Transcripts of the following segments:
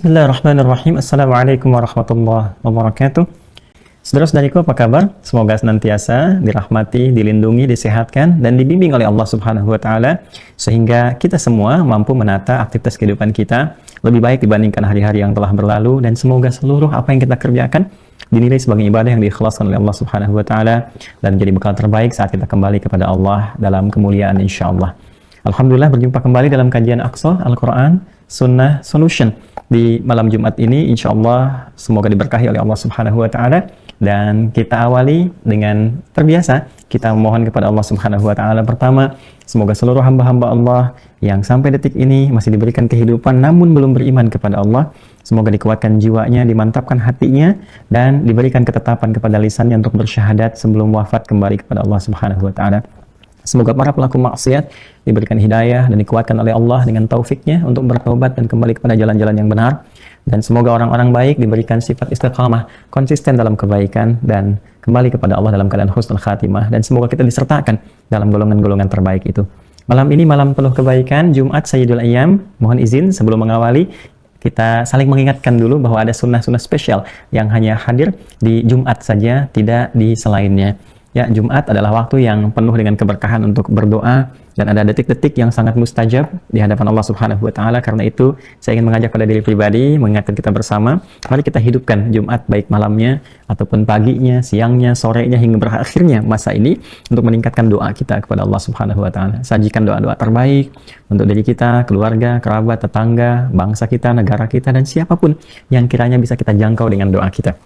Bismillahirrahmanirrahim. Assalamualaikum warahmatullahi wabarakatuh. Saudara-saudariku, apa kabar? Semoga senantiasa dirahmati, dilindungi, disehatkan, dan dibimbing oleh Allah Subhanahu wa Ta'ala, sehingga kita semua mampu menata aktivitas kehidupan kita lebih baik dibandingkan hari-hari yang telah berlalu, dan semoga seluruh apa yang kita kerjakan dinilai sebagai ibadah yang diikhlaskan oleh Allah Subhanahu wa Ta'ala dan menjadi bekal terbaik saat kita kembali kepada Allah dalam kemuliaan insyaallah. Alhamdulillah, berjumpa kembali dalam kajian Aqsa Al-Quran Sunnah Solution di malam Jumat ini. Insyaallah semoga diberkahi oleh Allah Subhanahu wa Ta'ala, dan kita awali dengan terbiasa kita memohon kepada Allah Subhanahu wa Ta'ala. Pertama, semoga seluruh hamba-hamba Allah yang sampai detik ini masih diberikan kehidupan namun belum beriman kepada Allah, semoga dikuatkan jiwanya, dimantapkan hatinya, dan diberikan ketetapan kepada lisannya untuk bersyahadat sebelum wafat kembali kepada Allah Subhanahu wa Ta'ala. Semoga para pelaku maksiat diberikan hidayah dan dikuatkan oleh Allah dengan taufiknya untuk bertaubat dan kembali kepada jalan-jalan yang benar. Dan semoga orang-orang baik diberikan sifat istiqamah, konsisten dalam kebaikan, dan kembali kepada Allah dalam keadaan husnul khatimah. Dan semoga kita disertakan dalam golongan-golongan terbaik itu. Malam ini malam penuh kebaikan, Jumat Sayyidul Ayyam. Mohon izin sebelum mengawali, kita saling mengingatkan dulu bahwa ada sunnah-sunnah spesial yang hanya hadir di Jumat saja, tidak di selainnya. Ya, Jumat adalah waktu yang penuh dengan keberkahan untuk berdoa, dan ada detik-detik yang sangat mustajab di hadapan Allah Subhanahu wa Ta'ala. Karena itu, saya ingin mengajak pada diri pribadi, mengingatkan kita bersama, mari kita hidupkan Jumat baik malamnya, ataupun paginya, siangnya, sorenya, hingga berakhirnya masa ini untuk meningkatkan doa kita kepada Allah Subhanahu wa Ta'ala. Sajikan doa-doa terbaik untuk diri kita, keluarga, kerabat, tetangga, bangsa kita, negara kita, dan siapapun yang kiranya bisa kita jangkau dengan doa kita.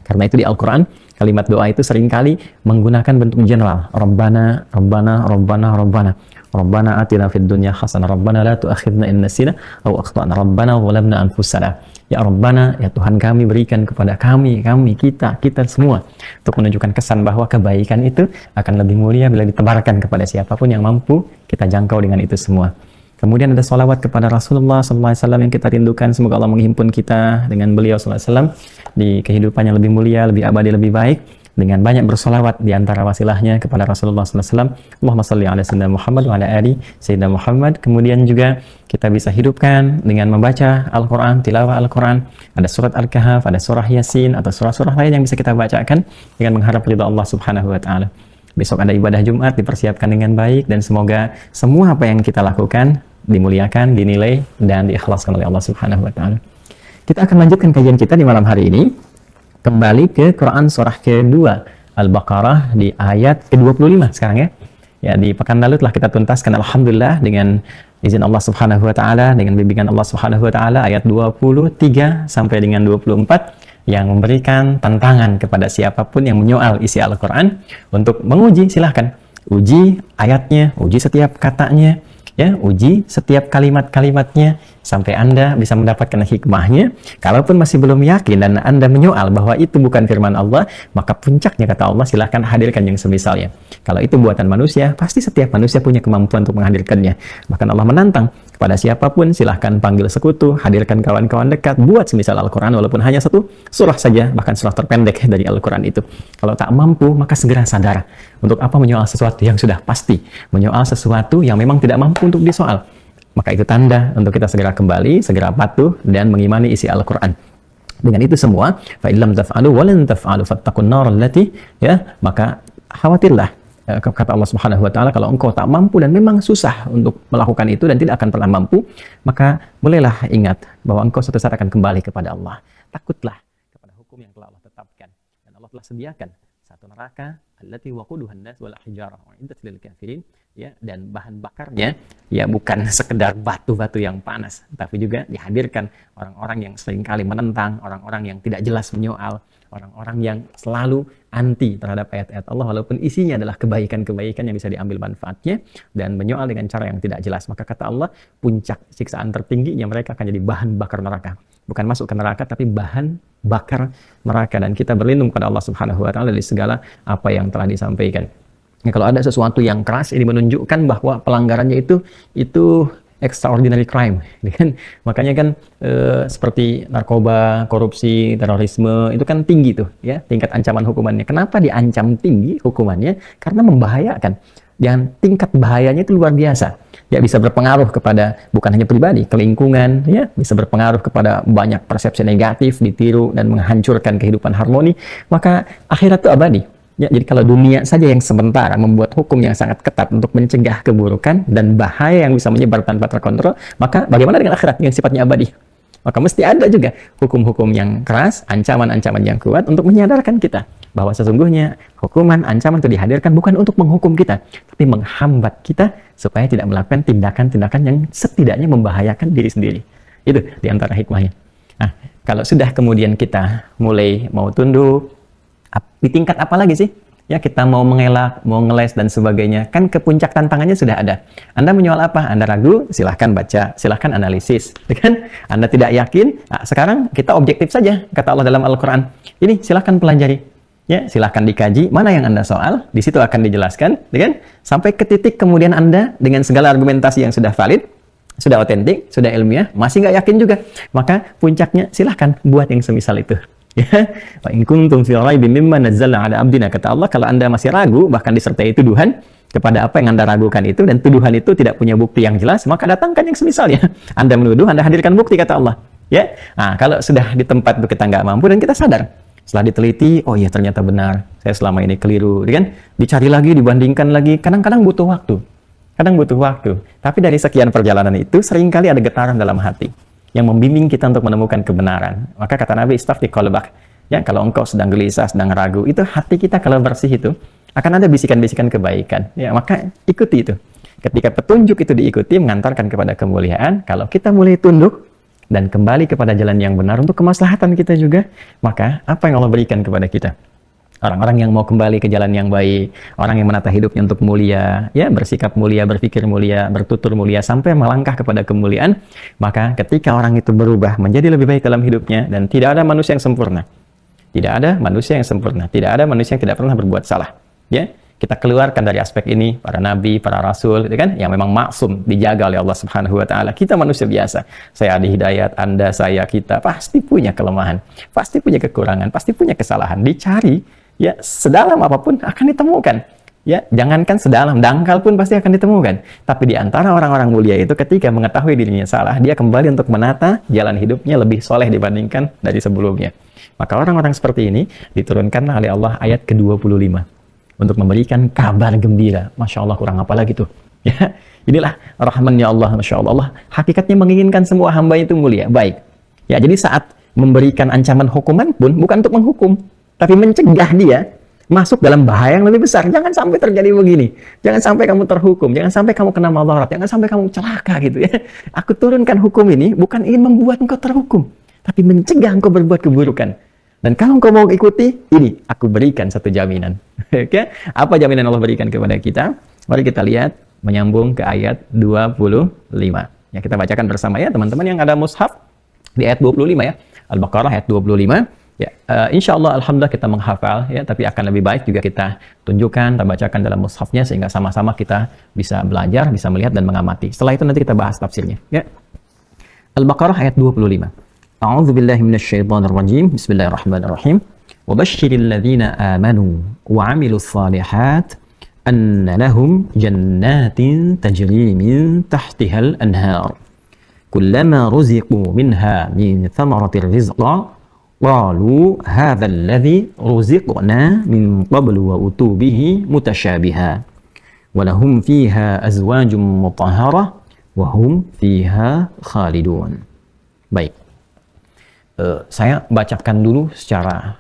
Karena itu di Al-Quran, kalimat doa itu seringkali menggunakan bentuk general. Rabbana, Rabbana, Rabbana, Rabbana. Rabbana atina fid dunya hasanah. Rabbana la tu'akhidna in nasina aw akhtana. Rabbana zalamna anfusana. Ya Rabbana, ya Tuhan kami, berikan kepada kami, kita semua, untuk menunjukkan kesan bahwa kebaikan itu akan lebih mulia bila ditebarkan kepada siapapun yang mampu kita jangkau dengan itu semua. Kemudian ada salawat kepada Rasulullah SAW yang kita rindukan. Semoga Allah menghimpun kita dengan beliau SAW di kehidupan yang lebih mulia, lebih abadi, lebih baik, dengan banyak bersolawat di antara wasilahnya kepada Rasulullah SAW. Allahumma salli ala Sayyidina Muhammad wa ala ali Sayyidina Muhammad. Kemudian juga kita bisa hidupkan dengan membaca Al-Quran, tilawah Al-Quran. Ada surat Al-Kahf, ada surah Yasin, atau surah-surah lain yang bisa kita bacakan dengan mengharap ridha Allah Subhanahu wa Ta'ala. Besok ada ibadah Jumat, dipersiapkan dengan baik, dan semoga semua apa yang kita lakukan dimuliakan, dinilai, dan diikhlaskan oleh Allah Subhanahu wa Ta'ala. Kita akan lanjutkan kajian kita di malam hari ini, kembali ke Quran surah kedua Al-Baqarah di ayat ke-25 sekarang ya. Ya, di pekan lalu telah kita tuntaskan alhamdulillah dengan izin Allah Subhanahu wa Ta'ala, dengan bimbingan Allah Subhanahu wa Ta'ala, ayat 23 sampai dengan 24 yang memberikan tantangan kepada siapapun yang menyoal isi Al-Quran untuk menguji. Silahkan uji ayatnya, uji setiap katanya, ya, uji setiap kalimat-kalimatnya sampai Anda bisa mendapatkan hikmahnya. Kalaupun masih belum yakin dan Anda menyoal bahwa itu bukan firman Allah, maka puncaknya kata Allah, silahkan hadirkan yang semisalnya. Kalau itu buatan manusia, pasti setiap manusia punya kemampuan untuk menghadirkannya. Bahkan Allah menantang kepada siapapun, silahkan panggil sekutu, hadirkan kawan-kawan dekat, buat semisal Al-Quran walaupun hanya satu surah saja, bahkan surah terpendek dari Al-Quran itu. Kalau tak mampu, maka segera sadar. Untuk apa menyoal sesuatu yang sudah pasti? Menyoal sesuatu yang memang tidak mampu untuk disoal. Maka itu tanda untuk kita segera kembali, segera patuh, dan mengimani isi Al-Quran. Dengan itu semua, fa'illam taf'alu walan taf'alu fattaqun nar allati, ya, maka khawatirlah, kata Allah Subhanahu wa Ta'ala, kalau engkau tak mampu dan memang susah untuk melakukan itu dan tidak akan pernah mampu, maka bolehlah ingat bahwa engkau suatu saat akan kembali kepada Allah. Takutlah kepada hukum yang telah Allah tetapkan, dan Allah telah sediakan satu neraka allati waquduhan nas wal hijarah uiddat lil kafirin, ya, dan bahan bakarnya ya bukan sekedar batu-batu yang panas, tapi juga dihadirkan orang-orang yang seringkali menentang, orang-orang yang tidak jelas menyoal, orang-orang yang selalu anti terhadap ayat-ayat Allah walaupun isinya adalah kebaikan-kebaikan yang bisa diambil manfaatnya, dan menyoal dengan cara yang tidak jelas. Maka kata Allah, puncak siksaan tertingginya mereka akan jadi bahan bakar neraka. Bukan masuk ke neraka, tapi bahan bakar neraka. Dan kita berlindung pada Allah Subhanahu wa Ta'ala dari segala apa yang telah disampaikan. Ya, kalau ada sesuatu yang keras, ini menunjukkan bahwa pelanggarannya itu extraordinary crime, kan? Makanya kan seperti narkoba, korupsi, terorisme itu kan tinggi tuh, ya, tingkat ancaman hukumannya. Kenapa diancam tinggi hukumannya? Karena membahayakan. yang tingkat bahayanya itu luar biasa. Ya, bisa berpengaruh kepada bukan hanya pribadi, ke lingkungan, ya, bisa berpengaruh kepada banyak persepsi negatif, ditiru dan menghancurkan kehidupan harmoni. Maka akhirat itu abadi. Ya, jadi kalau dunia saja yang sementara membuat hukum yang sangat ketat untuk mencegah keburukan dan bahaya yang bisa menyebar tanpa terkontrol, maka bagaimana dengan akhirat yang sifatnya abadi? Maka mesti ada juga hukum-hukum yang keras, ancaman-ancaman yang kuat untuk menyadarkan kita bahwa sesungguhnya hukuman, ancaman itu dihadirkan bukan untuk menghukum kita, tapi menghambat kita supaya tidak melakukan tindakan-tindakan yang setidaknya membahayakan diri sendiri. Itu diantara hikmahnya. Nah, kalau sudah kemudian kita mulai mau tunduk, di tingkat apa lagi sih? Ya, kita mau mengelak, mau ngeles dan sebagainya. Kan ke puncak tantangannya sudah ada. Anda menyoal apa? Anda ragu? Silahkan baca, silahkan analisis. Kan? Anda tidak yakin? Nah, sekarang kita objektif saja, kata Allah dalam Al-Quran. Ini silahkan pelajari. Ya, silahkan dikaji. Mana yang Anda soal? Di situ akan dijelaskan. Kan? Sampai ke titik kemudian Anda dengan segala argumentasi yang sudah valid, sudah otentik, sudah ilmiah, masih nggak yakin juga. Maka puncaknya silahkan buat yang semisal itu. Ya, wa in kuntum fi raibin mimma nazzalna ala abdina, kata Allah, kalau Anda masih ragu bahkan disertai tuduhan kepada apa yang Anda ragukan itu dan tuduhan itu tidak punya bukti yang jelas, maka datangkan yang semisalnya. Anda menuduh, Anda hadirkan bukti, kata Allah. Ya. Nah, kalau sudah di tempat itu kita nggak mampu dan kita sadar, setelah diteliti, oh iya ternyata benar, saya selama ini keliru, kan? Dicari lagi, dibandingkan lagi, kadang-kadang butuh waktu. Kadang butuh waktu. Tapi dari sekian perjalanan itu seringkali ada getaran dalam hati yang membimbing kita untuk menemukan kebenaran. Maka kata Nabi, istafti qalbak. Ya, kalau engkau sedang gelisah, sedang ragu, itu hati kita kalau bersih itu akan ada bisikan-bisikan kebaikan. Ya, maka ikuti itu. Ketika petunjuk itu diikuti mengantarkan kepada kemuliaan, kalau kita mulai tunduk dan kembali kepada jalan yang benar untuk kemaslahatan kita juga, maka apa yang Allah berikan kepada kita? Orang-orang yang mau kembali ke jalan yang baik, orang yang menata hidupnya untuk mulia, ya, bersikap mulia, berpikir mulia, bertutur mulia, sampai melangkah kepada kemuliaan, maka ketika orang itu berubah menjadi lebih baik dalam hidupnya, dan tidak ada manusia yang sempurna. Tidak ada manusia yang sempurna. Tidak ada manusia yang tidak pernah berbuat salah. Ya, kita keluarkan dari aspek ini, para nabi, para rasul, kan, yang memang maksum, dijaga oleh Allah Subhanahu wa Ta'ala. Kita manusia biasa. Saya di hidayat, Anda, saya, kita, pasti punya kelemahan, pasti punya kekurangan, pasti punya kesalahan. Dicari, ya, sedalam apapun akan ditemukan. Ya, jangankan sedalam, dangkal pun pasti akan ditemukan. Tapi di antara orang-orang mulia itu ketika mengetahui dirinya salah, dia kembali untuk menata jalan hidupnya lebih soleh dibandingkan dari sebelumnya. Maka orang-orang seperti ini diturunkanlah oleh Allah ayat ke-25 untuk memberikan kabar gembira. Masya Allah, kurang apa lagi tuh? Ya, inilah rahmannya Allah, Masya Allah. Allah hakikatnya menginginkan semua hamba itu mulia, baik. Ya, jadi saat memberikan ancaman hukuman pun bukan untuk menghukum, tapi mencegah dia masuk dalam bahaya yang lebih besar. Jangan sampai terjadi begini. Jangan sampai kamu terhukum. Jangan sampai kamu kena madarat. Jangan sampai kamu celaka gitu ya. Aku turunkan hukum ini bukan ingin membuat engkau terhukum, tapi mencegah engkau berbuat keburukan. Dan kalau engkau mau ikuti, ini aku berikan satu jaminan. Oke? Apa jaminan Allah berikan kepada kita? Mari kita lihat, menyambung ke ayat 25. Ya, kita bacakan bersama ya, teman-teman yang ada mushaf di ayat 25 ya. Al-Baqarah ayat 25. Ya, insya Allah, alhamdulillah kita menghafal ya, tapi akan lebih baik juga kita tunjukkan, kita bacakan dalam mushafnya sehingga sama-sama kita bisa belajar, bisa melihat dan mengamati. Setelah itu nanti kita bahas tafsirnya. Ya. Al-Baqarah ayat 25. A'udzu billahi minasyaitonir rajim. Bismillahirrahmanirrahim. Wa basyiril ladzina amanu wa 'amilus shalihat anna lahum jannatin tajri min tahtihal anhar. Kullama ruziqu minha min thamaratir rizqa qalu hadzal ladzi ruziqna min qablu wa utu bihi mutasyabiha wa lahum fiha azwajum mutahharah wa hum fiha khalidun. Baik. Saya bacakan dulu secara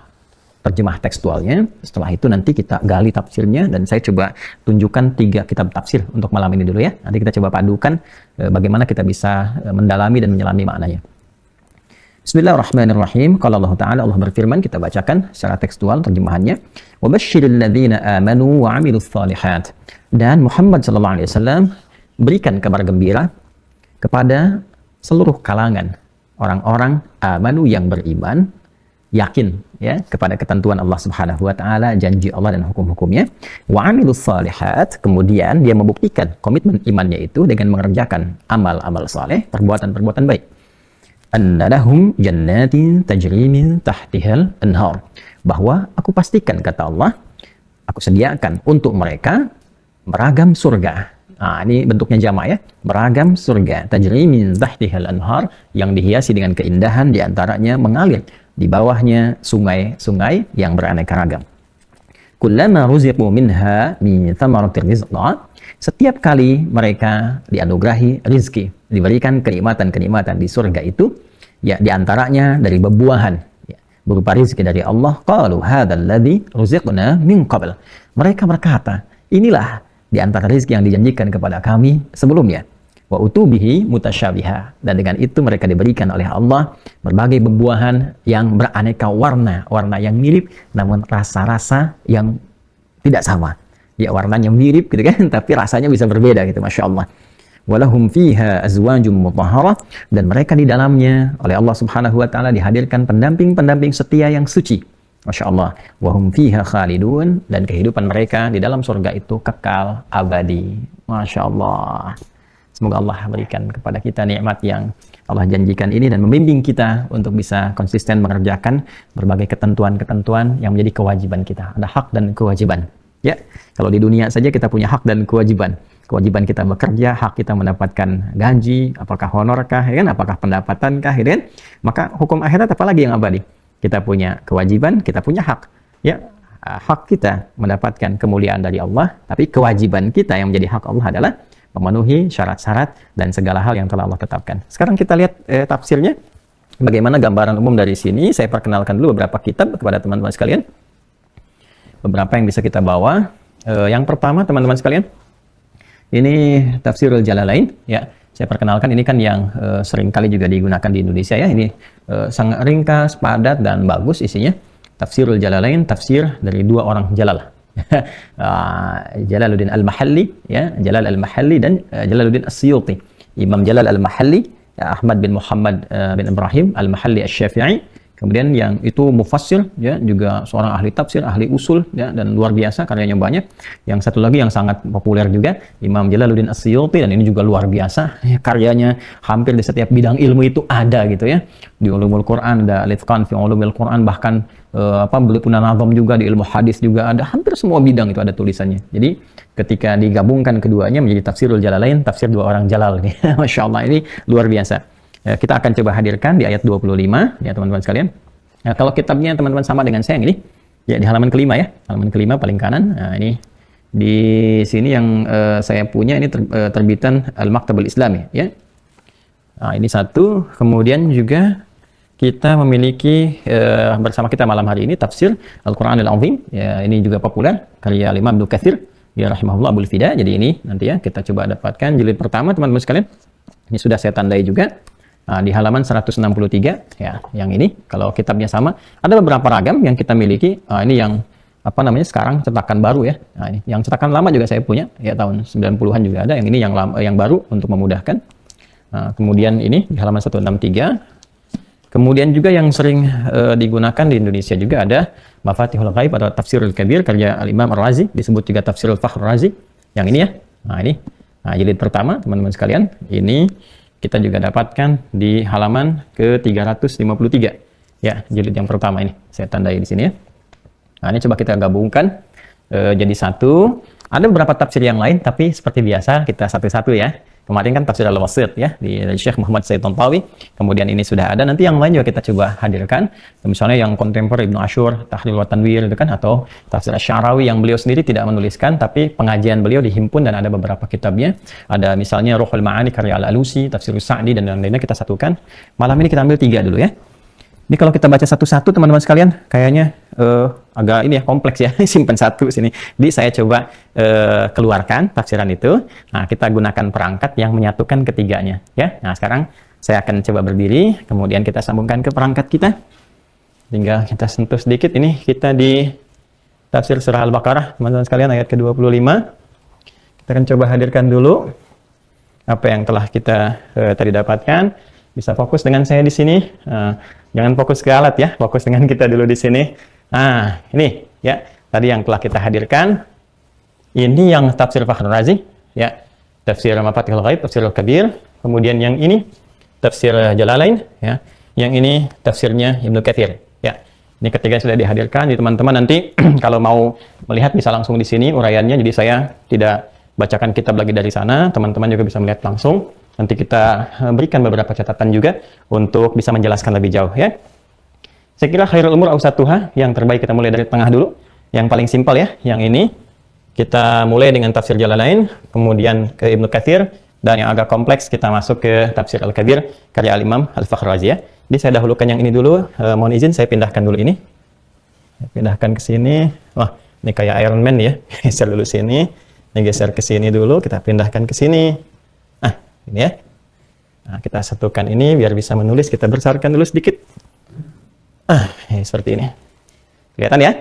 terjemah tekstualnya. Setelah itu nanti kita gali tafsirnya dan saya coba tunjukkan 3 kitab tafsir untuk malam ini dulu ya. Nanti kita coba padukan bagaimana kita bisa mendalami dan menyelami maknanya. Bismillahirrahmanirrahim. Kalau Allah Ta'ala, Allah berfirman, kita bacakan secara tekstual terjemahannya. Wa basyiril ladzina amanu wa 'amilus shalihat. Dan Muhammad sallallahu alaihi wasallam berikan kabar gembira kepada seluruh kalangan orang-orang amanu yang beriman, yakin ya kepada ketentuan Allah Subhanahu wa Ta'ala, janji Allah dan hukum-hukumnya. Wa 'amilus shalihat, kemudian dia membuktikan komitmen imannya itu dengan mengerjakan amal-amal saleh, perbuatan-perbuatan baik. Annalahum jannatin tajri min tahtihal anhar, bahwa aku pastikan, kata Allah, aku sediakan untuk mereka beragam surga. Nah, ini bentuknya jamak ya. Beragam surga. Tajri min tahtihal anhar, yang dihiasi dengan keindahan, di antaranya mengalir di bawahnya sungai-sungai yang beraneka ragam. Kullama ruziqu minha min thamaratir rizqa, setiap kali mereka dianugerahi rizki, diberikan kenikmatan-kenikmatan di surga itu, ya di antaranya dari bebuahan, ya, berupa rizki dari Allah. Qalu hadzal ladzi ruziqna min qabl. Mereka berkata, inilah di antara rizki yang dijanjikan kepada kami sebelumnya. Wa utubihi mutasyabiha, dan dengan itu mereka diberikan oleh Allah berbagai buah-buahan yang beraneka warna, warna yang mirip namun rasa-rasa yang tidak sama. Ya, warnanya mirip gitu kan, tapi rasanya bisa berbeda gitu, Masya Allah. Walahum fiha azwajum mutahharah, dan mereka di dalamnya oleh Allah Subhanahu wa taala dihadirkan pendamping-pendamping setia yang suci. Masya Allah. Wahum fiha khalidun, dan kehidupan mereka di dalam surga itu kekal abadi. Masya Allah. Semoga Allah berikan kepada kita nikmat yang Allah janjikan ini dan membimbing kita untuk bisa konsisten mengerjakan berbagai ketentuan-ketentuan yang menjadi kewajiban kita. Ada hak dan kewajiban. Ya, kalau di dunia saja kita punya hak dan kewajiban. Kewajiban kita bekerja, hak kita mendapatkan gaji, apakah honorkah, ya kan? Apakah pendapatankah, ya kan? Maka hukum akhirat apalagi yang abadi? Kita punya kewajiban, kita punya hak. Ya, hak kita mendapatkan kemuliaan dari Allah, tapi kewajiban kita yang menjadi hak Allah adalah memenuhi syarat-syarat dan segala hal yang telah Allah tetapkan. Sekarang kita lihat tafsirnya. Bagaimana gambaran umum dari sini? Saya perkenalkan dulu beberapa kitab kepada teman-teman sekalian. Beberapa yang bisa kita bawa. Yang pertama, teman-teman sekalian, ini Tafsirul Jalalain. Ya, saya perkenalkan, ini kan yang sering kali juga digunakan di Indonesia ya. Ini sangat ringkas, padat, dan bagus isinya. Tafsirul Jalalain, tafsir dari dua orang Jalal. Jalaluddin Al-Mahalli, ya, Jalal Al-Mahalli dan Jalaluddin As-Suyuti. Imam Jalal Al-Mahalli, ya, Ahmad bin Muhammad bin Ibrahim Al-Mahalli Asy-Syafi'i. Kemudian yang itu mufassir, ya, juga seorang ahli tafsir, ahli usul, ya, dan luar biasa, karyanya banyak. Yang satu lagi yang sangat populer juga, Imam Jalaluddin As-Suyuti, dan ini juga luar biasa, ya, karyanya hampir di setiap bidang ilmu itu ada gitu ya. Di Ulumul Quran ada Al-Itqan fi Ulumil Quran, bahkan beliau punya nazam juga di ilmu hadis juga ada, hampir semua bidang itu ada tulisannya. Jadi ketika digabungkan keduanya menjadi Tafsirul Jalalain, tafsir dua orang Jalal nih. Masya Allah, ini luar biasa. Kita akan coba hadirkan di ayat 25 ya teman-teman sekalian. Nah, kalau kitabnya teman-teman sama dengan saya yang ini, ya di halaman kelima ya, halaman kelima paling kanan. Nah, ini di sini yang saya punya ini terbitan Al-Maktabul Islami ya. Nah, ini satu. Kemudian juga kita memiliki bersama kita malam hari ini tafsir Al-Qur'anul Azim. Ya, ini juga populer karya Imam Ibnu Katsir ya rahimahullah Abul Fida. Jadi ini nanti ya kita coba dapatkan jilid pertama teman-teman sekalian. Ini sudah saya tandai juga. Di halaman 163 ya, yang ini kalau kitabnya sama, ada beberapa ragam yang kita miliki. Ini yang apa namanya sekarang cetakan baru ya. Nah, ini yang cetakan lama juga saya punya ya, tahun 90-an juga ada. Yang ini yang lama, yang baru untuk memudahkan. Kemudian ini di halaman 163. Kemudian juga yang sering digunakan di Indonesia juga ada Mafatihul Ghaib atau Tafsirul Kabir karya Al-Imam Ar-Razi, disebut juga Tafsirul Fakhr Razi. Yang ini ya. Nah, ini jilid pertama teman-teman sekalian. Ini kita juga dapatkan di halaman ke-353. Ya, jilid yang pertama ini. Saya tandai di sini ya. Nah, ini coba kita gabungkan jadi satu. Ada beberapa tafsir yang lain, tapi seperti biasa kita satu-satu ya. Kemarin kan tafsir Al-Wasit ya, di Syekh Muhammad Said Tantawi. Kemudian ini sudah ada. Nanti yang lain juga kita coba hadirkan. Misalnya yang kontemporer Ibnu Ashur, Tahlil wa Tanwir itu kan, atau tafsir Asy-Sya'rawi yang beliau sendiri tidak menuliskan, tapi pengajian beliau dihimpun dan ada beberapa kitabnya. Ada misalnya Ruhul Ma'ani karya Al-Alusi, Tafsir Sa'di, dan lain-lainnya kita satukan. Malam ini kita ambil 3 dulu ya. Ini kalau kita baca satu-satu teman-teman sekalian, kayaknya agak ini ya, kompleks ya, simpan satu sini. Jadi saya coba keluarkan tafsiran itu. Nah, kita gunakan perangkat yang menyatukan ketiganya ya. Nah, sekarang saya akan coba berdiri, kemudian kita sambungkan ke perangkat kita. Tinggal kita sentuh sedikit, ini kita di tafsir surah Al-Baqarah, teman-teman sekalian, ayat ke-25. Kita akan coba hadirkan dulu apa yang telah kita tadi dapatkan. Bisa fokus dengan saya di sini. Jangan fokus ke alat ya, fokus dengan kita dulu di sini. Nah, ini ya, tadi yang telah kita hadirkan. Ini yang tafsir Fakhr Razi, ya, tafsir Mafatihul Ghaib, tafsir Al-Kabir. Kemudian yang ini tafsir Jalalain, ya. Yang ini tafsirnya Ibnu Katsir, ya. Ini ketiga sudah dihadirkan. Jadi teman-teman nanti kalau mau melihat bisa langsung di sini uraiannya. Jadi saya tidak bacakan kitab lagi dari sana, teman-teman juga bisa melihat langsung. Nanti kita berikan beberapa catatan juga untuk bisa menjelaskan lebih jauh ya. Saya kira khairul umur awsatuha, yang terbaik kita mulai dari tengah dulu. Yang paling simpel ya, yang ini kita mulai dengan tafsir Jalalain, kemudian ke Ibnu Katsir, dan yang agak kompleks kita masuk ke tafsir Al-Kabir karya Al-Imam Al-Fakhrazi ya. Jadi saya dahulukan yang ini dulu, mohon izin saya pindahkan dulu ini. Saya pindahkan ke sini. Wah, ini kayak Iron Man ya. Geser dulu sini. Ini geser ke sini dulu, kita pindahkan ke sini. Nah, ini ya. Nah, kita satukan ini biar bisa menulis, kita besarkan dulu sedikit. Seperti ini. Kelihatan ya?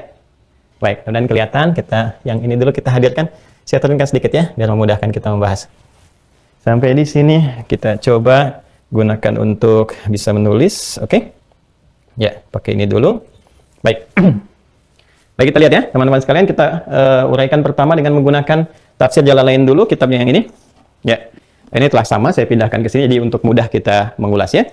Baik, dan kelihatan. Kita yang ini dulu kita hadirkan. Saya turunkan sedikit ya, biar memudahkan kita membahas. Sampai di sini kita coba gunakan untuk bisa menulis, oke? Ya, pakai ini dulu. Baik. Baik, kita lihat ya, teman-teman sekalian, kita uraikan pertama dengan menggunakan tafsir Jalalain dulu, kitabnya yang ini. Ya, ini telah sama, saya pindahkan ke sini, jadi untuk mudah kita mengulas ya.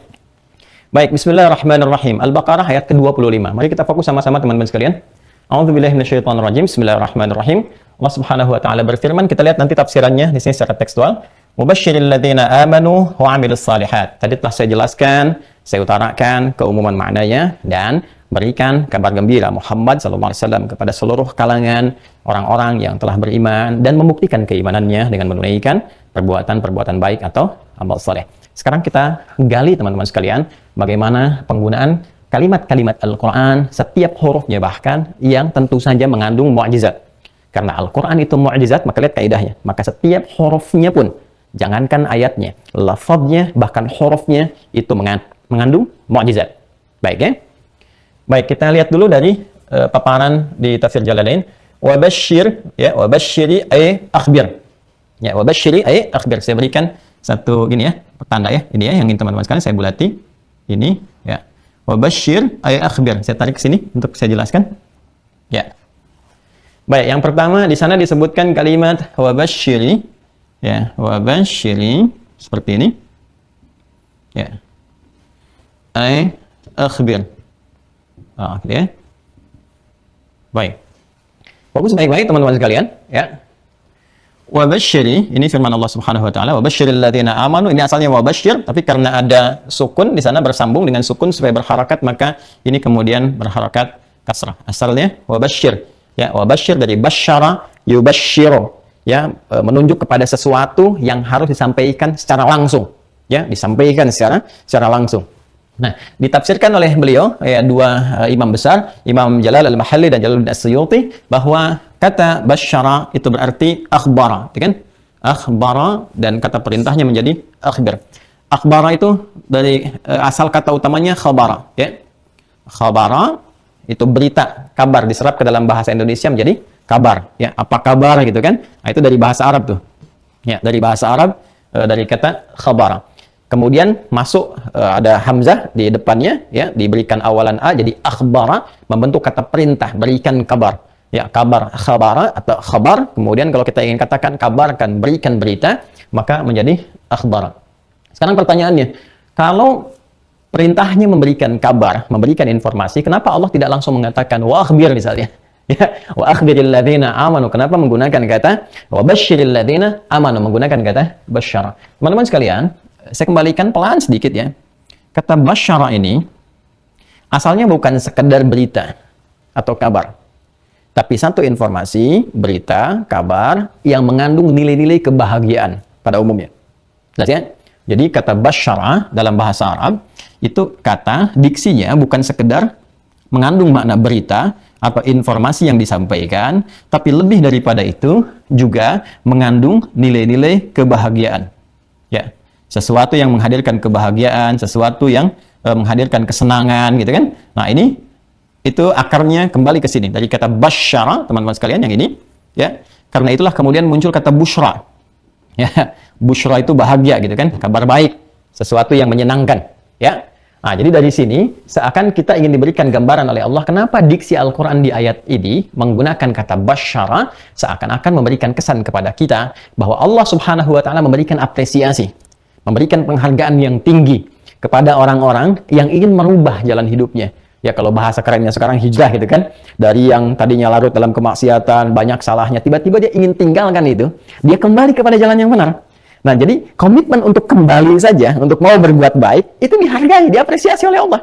Baik, bismillahirrahmanirrahim. Al-Baqarah ayat ke-25. Mari kita fokus sama-sama teman-teman sekalian. A'udzubillahi minasyaitonirrajim. Bismillahirrahmanirrahim. Allah Subhanahu wa taala berfirman, kita lihat nanti tafsirannya di sini secara tekstual. Mubasysyiril ladzina amanu wa 'amilus shalihat. Tadi telah saya jelaskan, saya utarakan keumuman maknanya dan berikan kabar gembira Muhammad SAW kepada seluruh kalangan orang-orang yang telah beriman dan membuktikan keimanannya dengan menunaikan perbuatan-perbuatan baik atau amal saleh. Sekarang kita gali teman-teman sekalian bagaimana penggunaan kalimat-kalimat Al-Quran, setiap hurufnya bahkan yang tentu saja mengandung mu'jizat. Karena Al-Quran itu mu'jizat, maka lihat kaidahnya. Maka setiap hurufnya pun, jangankan ayatnya, lafadznya, bahkan hurufnya itu mengandung mu'jizat. Baik ya? Baik, kita lihat dulu dari paparan di tafsir Jalalain. Wabasyir, ya, wabasyiri ay akhbir. Ya, wabasyiri ay akhbir. Saya berikan satu gini ya, pertanda ya. Ini ya yang ingin teman-teman sekalian saya bulati. Ini ya. Wabasyir ay akhbir. Saya tarik ke sini untuk saya jelaskan. Ya. Baik, yang pertama di sana disebutkan kalimat wabasyiri. Ya, wabasyiri seperti ini. Ya. Ay akhbir. Ya. Baik. Fokus baik-baik teman-teman sekalian, ya. Wabasyiri, ini firman Allah Subhanahu wa taala, wabasyiril ladzina amanu. Ini asalnya wabasyir, tapi karena ada sukun di sana bersambung dengan sukun supaya berharakat, maka ini kemudian berharakat kasrah. Asalnya wabasyir. Ya, wabasyir dari basyara yubasyiru. Ya, menunjuk kepada sesuatu yang harus disampaikan secara langsung. Ya, disampaikan secara langsung. Nah, ditafsirkan oleh beliau, ya, dua imam besar, Imam Jalal al-Mahalli dan Jalaluddin as-Suyuti, bahwa kata basyara itu berarti akhbara, kan? Akhbara, dan kata perintahnya menjadi akhbir. Akhbara itu dari asal kata utamanya khabara, ya. Khabara itu berita, kabar, diserap ke dalam bahasa Indonesia menjadi kabar, ya. Apa kabar gitu kan? Nah, itu dari bahasa Arab tuh. Ya, dari bahasa Arab, dari kata khabara. Kemudian masuk ada hamzah di depannya, ya, diberikan awalan a, jadi akhbara, membentuk kata perintah, berikan kabar. Ya, kabar, khabara atau khabar. Kemudian kalau kita ingin katakan kabarkan, berikan berita, maka menjadi akhbara. Sekarang pertanyaannya, kalau perintahnya memberikan kabar, memberikan informasi, kenapa Allah tidak langsung mengatakan wa akhbir misalnya? Ya, wa akhbiril ladzina amanu. Kenapa menggunakan kata wa basyiril ladzina amanu, menggunakan kata basyara? Teman-teman sekalian, saya kembalikan pelan sedikit ya. Kata basyara ini asalnya bukan sekedar berita atau kabar, tapi satu informasi, berita, kabar yang mengandung nilai-nilai kebahagiaan pada umumnya. Jelas ya? Jadi kata basyara dalam bahasa Arab itu kata diksinya bukan sekedar mengandung makna berita atau informasi yang disampaikan, tapi lebih daripada itu juga mengandung nilai-nilai kebahagiaan. Ya. Sesuatu yang menghadirkan kebahagiaan, sesuatu yang menghadirkan kesenangan, gitu kan? Nah, ini itu akarnya kembali ke sini dari kata basyara, teman-teman sekalian yang ini, ya. Karena itulah kemudian muncul kata busyra. Ya, busyra itu bahagia, gitu kan? Kabar baik, sesuatu yang menyenangkan, ya. Nah, jadi dari sini seakan kita ingin diberikan gambaran oleh Allah kenapa diksi Al-Qur'an di ayat ini menggunakan kata basyara, seakan-akan memberikan kesan kepada kita bahwa Allah Subhanahu wa taala memberikan apresiasi, memberikan penghargaan yang tinggi kepada orang-orang yang ingin merubah jalan hidupnya, Ya kalau bahasa kerennya sekarang hijrah gitu kan. Dari yang tadinya larut dalam kemaksiatan, banyak salahnya, tiba-tiba dia ingin tinggalkan itu, dia kembali kepada jalan yang benar. Nah, jadi komitmen untuk kembali saja, untuk mau berbuat baik, itu dihargai, diapresiasi oleh Allah.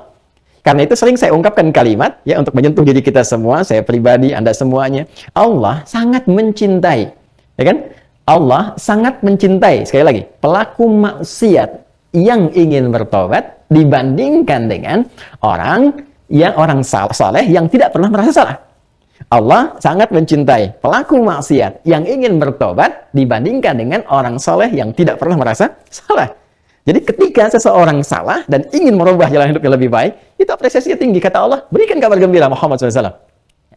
Karena itu sering saya ungkapkan kalimat, ya untuk menyentuh diri kita semua, saya pribadi, Anda semuanya. Allah sangat mencintai, ya kan? Allah sangat mencintai, sekali lagi, pelaku maksiat yang ingin bertobat dibandingkan dengan orang saleh yang tidak pernah merasa salah. Allah sangat mencintai pelaku maksiat yang ingin bertobat dibandingkan dengan orang soleh yang tidak pernah merasa salah. Jadi ketika seseorang salah dan ingin merubah jalan hidup yang lebih baik, itu apresiasinya tinggi. Kata Allah, berikan kabar gembira Muhammad SAW.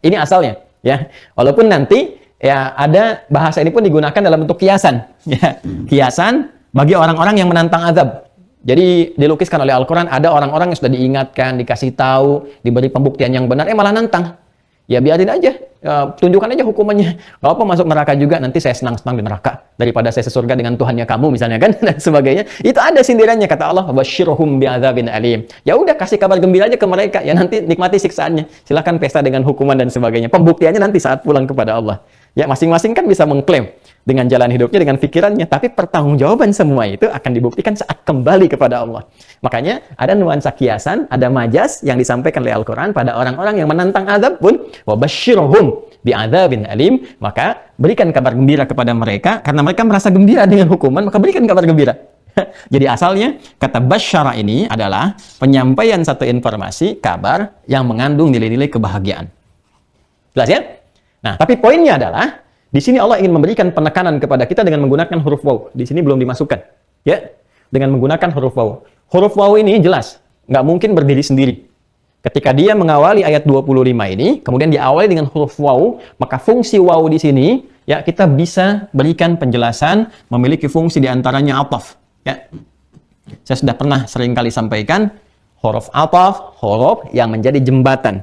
Ini asalnya, ya. Walaupun nanti ya ada bahasa ini pun digunakan dalam bentuk kiasan, ya. Kiasan bagi orang-orang yang menantang azab. Jadi dilukiskan oleh Al-Quran, ada orang-orang yang sudah diingatkan, dikasih tahu, diberi pembuktian yang benar, malah nantang. Ya biarin aja, tunjukkan aja hukumannya. Kalau apa masuk neraka juga, nanti saya senang-senang di neraka daripada saya sesurga dengan Tuhannya kamu misalnya kan, dan sebagainya. Itu ada sindirannya, kata Allah, wasyirhum bi'adzabin alim. Ya udah, kasih kabar gembira aja ke mereka, ya nanti nikmati siksaannya. Silakan pesta dengan hukuman dan sebagainya. Pembuktiannya nanti saat pulang kepada Allah. Ya masing-masing kan bisa mengklaim dengan jalan hidupnya, dengan pikirannya, tapi pertanggungjawaban semua itu akan dibuktikan saat kembali kepada Allah. Makanya ada nuansa kiasan, ada majas yang disampaikan oleh Al-Quran pada orang-orang yang menantang azab pun, wabasyirhum bi'adzabin alim, maka berikan kabar gembira kepada mereka, karena mereka merasa gembira dengan hukuman, maka berikan kabar gembira. Jadi asalnya kata basyara ini adalah penyampaian satu informasi, kabar yang mengandung nilai-nilai kebahagiaan. Jelas ya? Nah, tapi poinnya adalah di sini Allah ingin memberikan penekanan kepada kita dengan menggunakan huruf waw. Di sini belum dimasukkan, ya, dengan menggunakan huruf waw. Huruf waw ini jelas nggak mungkin berdiri sendiri. Ketika dia mengawali ayat 25 ini, kemudian diawali dengan huruf waw, maka fungsi waw di sini, ya, kita bisa berikan penjelasan memiliki fungsi diantaranya ataf. Ya, saya sudah pernah seringkali sampaikan huruf ataf, huruf yang menjadi jembatan,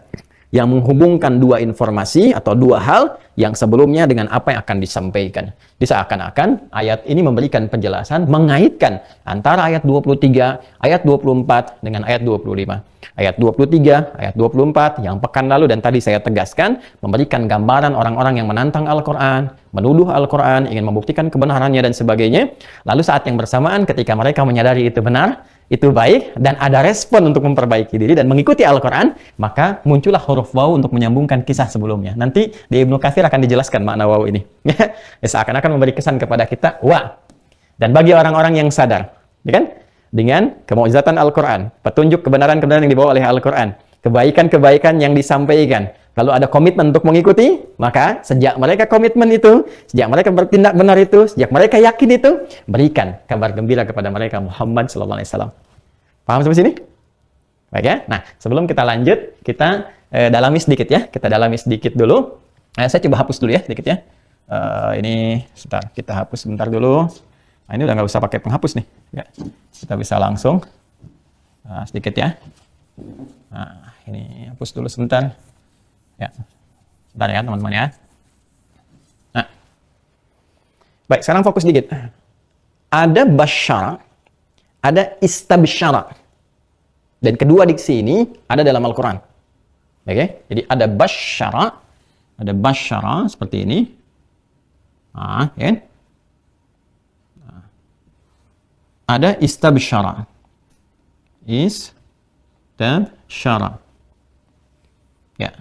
yang menghubungkan dua informasi atau dua hal yang sebelumnya dengan apa yang akan disampaikan. Seakan-akan ayat ini memberikan penjelasan, mengaitkan antara ayat 23, ayat 24 dengan ayat 25. Ayat 23, ayat 24 yang pekan lalu dan tadi saya tegaskan, memberikan gambaran orang-orang yang menantang Al-Quran, menuduh Al-Quran, ingin membuktikan kebenarannya dan sebagainya. Lalu saat yang bersamaan ketika mereka menyadari itu benar, itu baik, dan ada respon untuk memperbaiki diri dan mengikuti Al-Quran, maka muncullah huruf waw untuk menyambungkan kisah sebelumnya. Nanti di Ibnu Katsir akan dijelaskan makna waw ini. Ya, seakan-akan memberi kesan kepada kita, wah. Dan bagi orang-orang yang sadar, ya kan? Dengan kemukjizatan Al-Quran, petunjuk kebenaran-kebenaran yang dibawa oleh Al-Quran, kebaikan-kebaikan yang disampaikan, lalu ada komitmen untuk mengikuti, maka sejak mereka komitmen itu, sejak mereka bertindak benar itu, sejak mereka yakin itu, berikan kabar gembira kepada mereka Muhammad SAW. Paham sampai sini? Baik ya? Nah, sebelum kita lanjut, kita dalami sedikit ya. Kita dalami sedikit dulu. Saya coba hapus dulu ya, sedikit ya. Ini, sebentar, kita hapus sebentar dulu. Nah, ini udah nggak usah pakai penghapus nih. Ya. Kita bisa langsung. Nah, sedikit ya. Nah, ini hapus dulu sebentar. Ya, sebentar ya teman-teman ya. Nah, baik, sekarang fokus dikit. Ada basyara, ada istabsyara. Dan kedua diksi ini ada dalam Al-Quran. Oke, jadi ada basyara seperti ini. Nah, ya. Ada istabsyara. Istabsyara. Ya.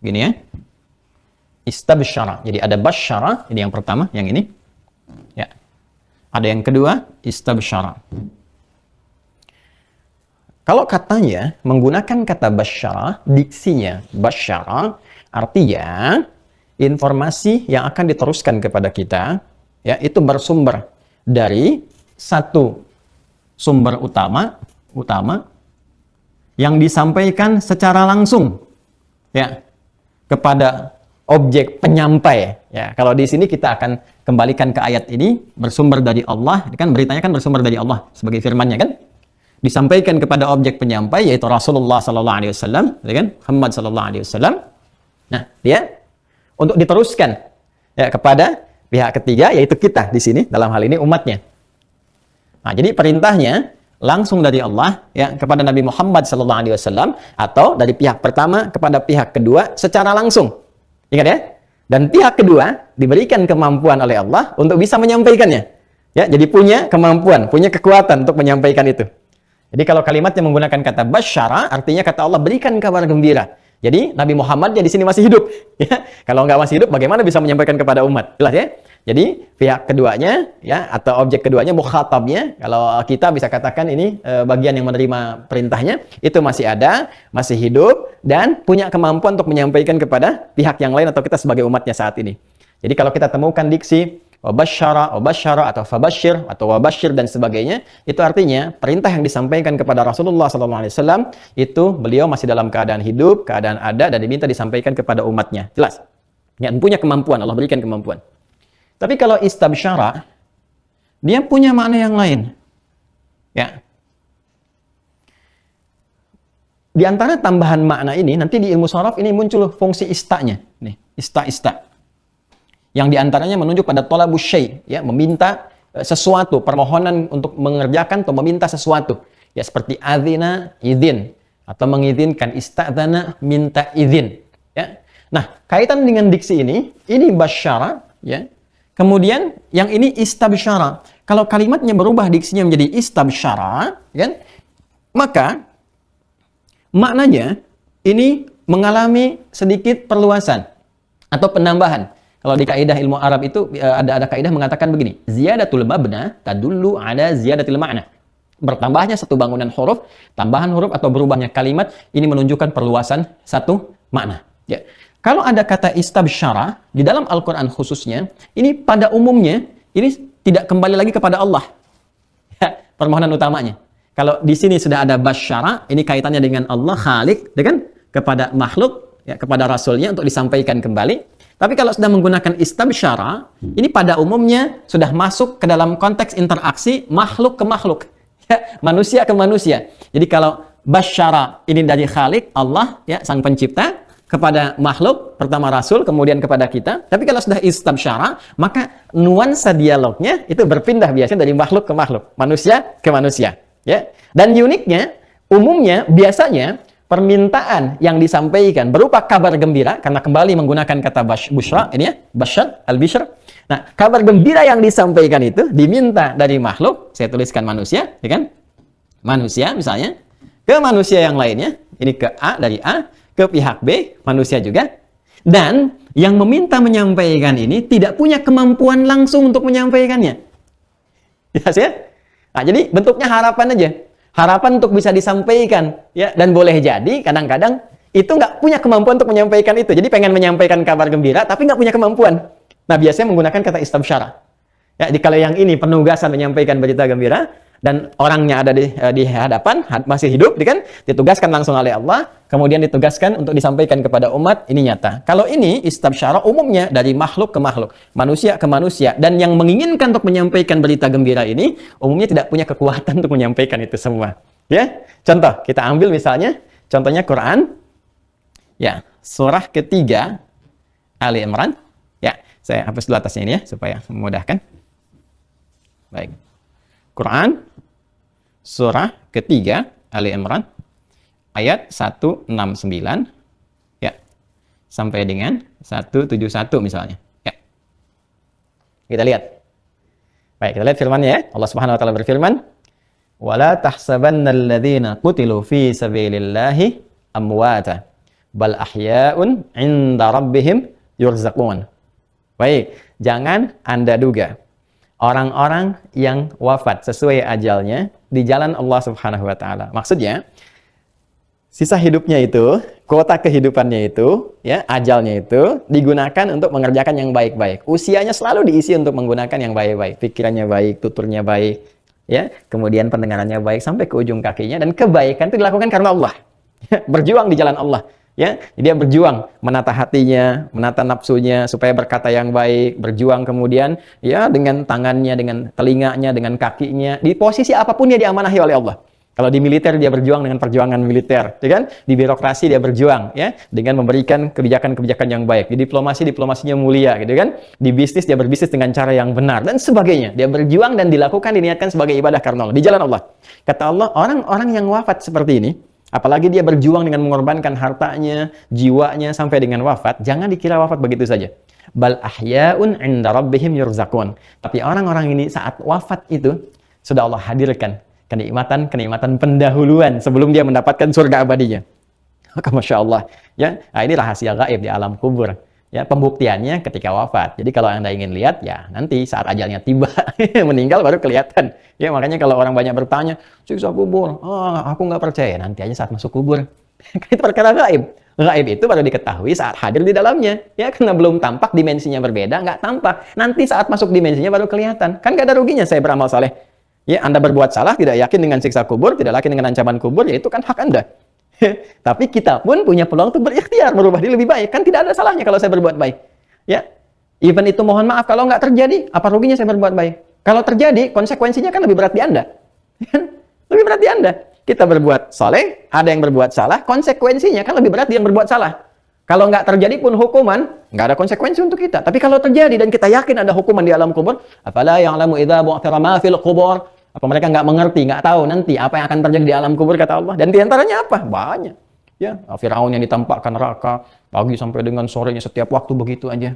Gini ya. Istabsyara. Jadi ada basyara, ini yang pertama, yang ini. Ya. Ada yang kedua, istabsyara. Kalau katanya menggunakan kata basyara, diksinya basyara, artinya informasi yang akan diteruskan kepada kita, ya, itu bersumber dari satu sumber utama yang disampaikan secara langsung, ya, kepada objek penyampai. Ya, kalau di sini kita akan kembalikan ke ayat ini, bersumber dari Allah, kan beritanya kan bersumber dari Allah sebagai firman-Nya kan, disampaikan kepada objek penyampai yaitu Rasulullah sallallahu alaihi wasallam, ya kan, Muhammad sallallahu alaihi wasallam. Nah, dia untuk diteruskan, ya, kepada pihak ketiga yaitu kita di sini, dalam hal ini umatnya. Nah, jadi perintahnya langsung dari Allah ya kepada Nabi Muhammad SAW, atau dari pihak pertama kepada pihak kedua secara langsung. Ingat ya? Dan pihak kedua diberikan kemampuan oleh Allah untuk bisa menyampaikannya. Ya, jadi punya kemampuan, punya kekuatan untuk menyampaikan itu. Jadi kalau kalimatnya menggunakan kata basyara, artinya kata Allah berikan kabar gembira. Jadi Nabi Muhammad ya di sini masih hidup. Ya, kalau nggak masih hidup, bagaimana bisa menyampaikan kepada umat? Jelas ya? Jadi pihak keduanya, ya atau objek keduanya, mukhatabnya, kalau kita bisa katakan ini bagian yang menerima perintahnya, itu masih ada, masih hidup, dan punya kemampuan untuk menyampaikan kepada pihak yang lain atau kita sebagai umatnya saat ini. Jadi kalau kita temukan diksi wabasyara, atau fabasyir, atau wabasyir dan sebagainya, itu artinya perintah yang disampaikan kepada Rasulullah SAW itu beliau masih dalam keadaan hidup, keadaan ada, dan diminta disampaikan kepada umatnya. Jelas? Yang punya kemampuan, Allah berikan kemampuan. Tapi kalau istabsyara, dia punya makna yang lain. Ya. Di antara tambahan makna ini, nanti di ilmu sharaf ini muncul fungsi istanya. Nih, ista. Yang diantaranya menunjuk pada tolabus syai, ya, meminta sesuatu, permohonan untuk mengerjakan atau meminta sesuatu. Ya, seperti adzina, izin, atau mengizinkan, istadzana, minta izin. Ya. Nah, kaitan dengan diksi ini basyara, ya. Kemudian yang ini istabsyara. Kalau kalimatnya berubah diksinya menjadi istabsyara, kan? Maka maknanya ini mengalami sedikit perluasan atau penambahan. Kalau di kaidah ilmu Arab itu ada kaidah mengatakan begini, ziyadatul mabna tadullu ala ziyadatil ma'na. Bertambahnya satu bangunan huruf, tambahan huruf atau berubahnya kalimat ini menunjukkan perluasan satu makna. Ya. Kalau ada kata istabsyara di dalam Al-Qur'an khususnya, ini pada umumnya ini tidak kembali lagi kepada Allah. Ya, permohonan utamanya. Kalau di sini sudah ada basyara, ini kaitannya dengan Allah Khalik, ya kan? Kepada makhluk, ya, kepada rasulnya untuk disampaikan kembali. Tapi kalau sudah menggunakan istabsyara, ini pada umumnya sudah masuk ke dalam konteks interaksi makhluk ke makhluk, ya, manusia ke manusia. Jadi kalau basyara ini dari Khalik, Allah, ya, sang pencipta, kepada makhluk, pertama Rasul, kemudian kepada kita. Tapi kalau sudah istabsyara, maka nuansa dialognya itu berpindah biasanya dari makhluk ke makhluk, manusia ke manusia. Ya. Dan uniknya, umumnya, biasanya, permintaan yang disampaikan berupa kabar gembira, karena kembali menggunakan kata busyra, ini ya, basyar, al-bishr. Nah, kabar gembira yang disampaikan itu diminta dari makhluk, saya tuliskan manusia, ya kan? Manusia misalnya, ke manusia yang lainnya, ini ke A, dari A, ke pihak B, manusia juga. Dan yang meminta menyampaikan ini tidak punya kemampuan langsung untuk menyampaikannya. Ya, ya? Nah, jadi bentuknya harapan aja. Harapan untuk bisa disampaikan, ya, dan boleh jadi kadang-kadang itu nggak punya kemampuan untuk menyampaikan itu. Jadi pengen menyampaikan kabar gembira, tapi nggak punya kemampuan. Nah, biasanya menggunakan kata istabsyara. Ya, jadi kalau yang ini penugasan menyampaikan berita gembira dan orangnya ada di hadapan, masih hidup, kan? Ditugaskan langsung oleh Allah, kemudian ditugaskan untuk disampaikan kepada umat, ini nyata. Kalau ini istabsyara umumnya dari makhluk ke makhluk, manusia ke manusia, dan yang menginginkan untuk menyampaikan berita gembira ini umumnya tidak punya kekuatan untuk menyampaikan itu semua. Ya, contoh kita ambil misalnya, contohnya Quran, ya, surah ketiga Ali Imran. Ya, saya hapus dulu atasnya ini ya supaya memudahkan. Baik. Quran surah ketiga Ali Imran ayat 169, ya, sampai dengan 171 misalnya, ya. Kita lihat. Baik, kita lihat firman-Nya ya. Allah Subhanahu wa taala berfirman, "Wala tahsabannal ladzina qutilu fi sabilillahi amwata bal ahya'un 'inda rabbihim yurzaqun." Baik, jangan Anda duga orang-orang yang wafat sesuai ajalnya di jalan Allah Subhanahu wa taala. Maksudnya, sisa hidupnya itu, kuota kehidupannya itu, ya, ajalnya itu digunakan untuk mengerjakan yang baik-baik. Usianya selalu diisi untuk menggunakan yang baik-baik. Pikirannya baik, tuturnya baik, ya, kemudian pendengarannya baik sampai ke ujung kakinya, dan kebaikan itu dilakukan karena Allah. Berjuang di jalan Allah. Ya, dia berjuang menata hatinya, menata nafsunya supaya berkata yang baik, berjuang kemudian ya dengan tangannya, dengan telinganya, dengan kakinya, di posisi apapun dia diamanahi oleh Allah. Kalau di militer dia berjuang dengan perjuangan militer, ya kan? Di birokrasi dia berjuang, ya, dengan memberikan kebijakan-kebijakan yang baik. Di diplomasi diplomasinya mulia, gitu kan? Di bisnis dia berbisnis dengan cara yang benar dan sebagainya. Dia berjuang dan dilakukan diniatkan sebagai ibadah karena Allah, di jalan Allah. Kata Allah, orang-orang yang wafat seperti ini, apalagi dia berjuang dengan mengorbankan hartanya, jiwanya sampai dengan wafat, jangan dikira wafat begitu saja. Bal ahya'un 'inda rabbihim yurzaqun. Tapi orang-orang ini saat wafat itu sudah Allah hadirkan kenikmatan pendahuluan sebelum dia mendapatkan surga abadinya. Maka Masya Allah, ya, nah ini rahasia gaib di alam kubur. Ya, pembuktiannya ketika wafat. Jadi kalau Anda ingin lihat, ya nanti saat ajalnya tiba, meninggal baru kelihatan. Ya, makanya kalau orang banyak bertanya, siksa kubur, aku nggak percaya. Nanti aja saat masuk kubur. Itu perkara gaib. Gaib itu baru diketahui saat hadir di dalamnya. Ya, karena belum tampak, dimensinya berbeda, nggak tampak. Nanti saat masuk dimensinya baru kelihatan. Kan nggak ada ruginya saya beramal saleh. Ya, Anda berbuat salah, tidak yakin dengan siksa kubur, tidak yakin dengan ancaman kubur, ya itu kan hak Anda. Tapi kita pun punya peluang untuk berikhtiar, merubah diri lebih baik. Kan tidak ada salahnya kalau saya berbuat baik. Ya, even itu mohon maaf, kalau nggak terjadi, apa ruginya saya berbuat baik? Kalau terjadi, konsekuensinya kan lebih berat di Anda. Lebih berat di Anda. Kita berbuat saleh, ada yang berbuat salah, konsekuensinya kan lebih berat di yang berbuat salah. Kalau nggak terjadi pun hukuman, nggak ada konsekuensi untuk kita. Tapi kalau terjadi dan kita yakin ada hukuman di alam kubur, afala ya'lamu idza bu'thira ma fil qubur. Apa mereka nggak mengerti, nggak tahu nanti apa yang akan terjadi di alam kubur, kata Allah. Dan diantaranya apa? Banyak. Ya, Firaun yang ditampakkan neraka pagi sampai dengan sorenya setiap waktu begitu aja.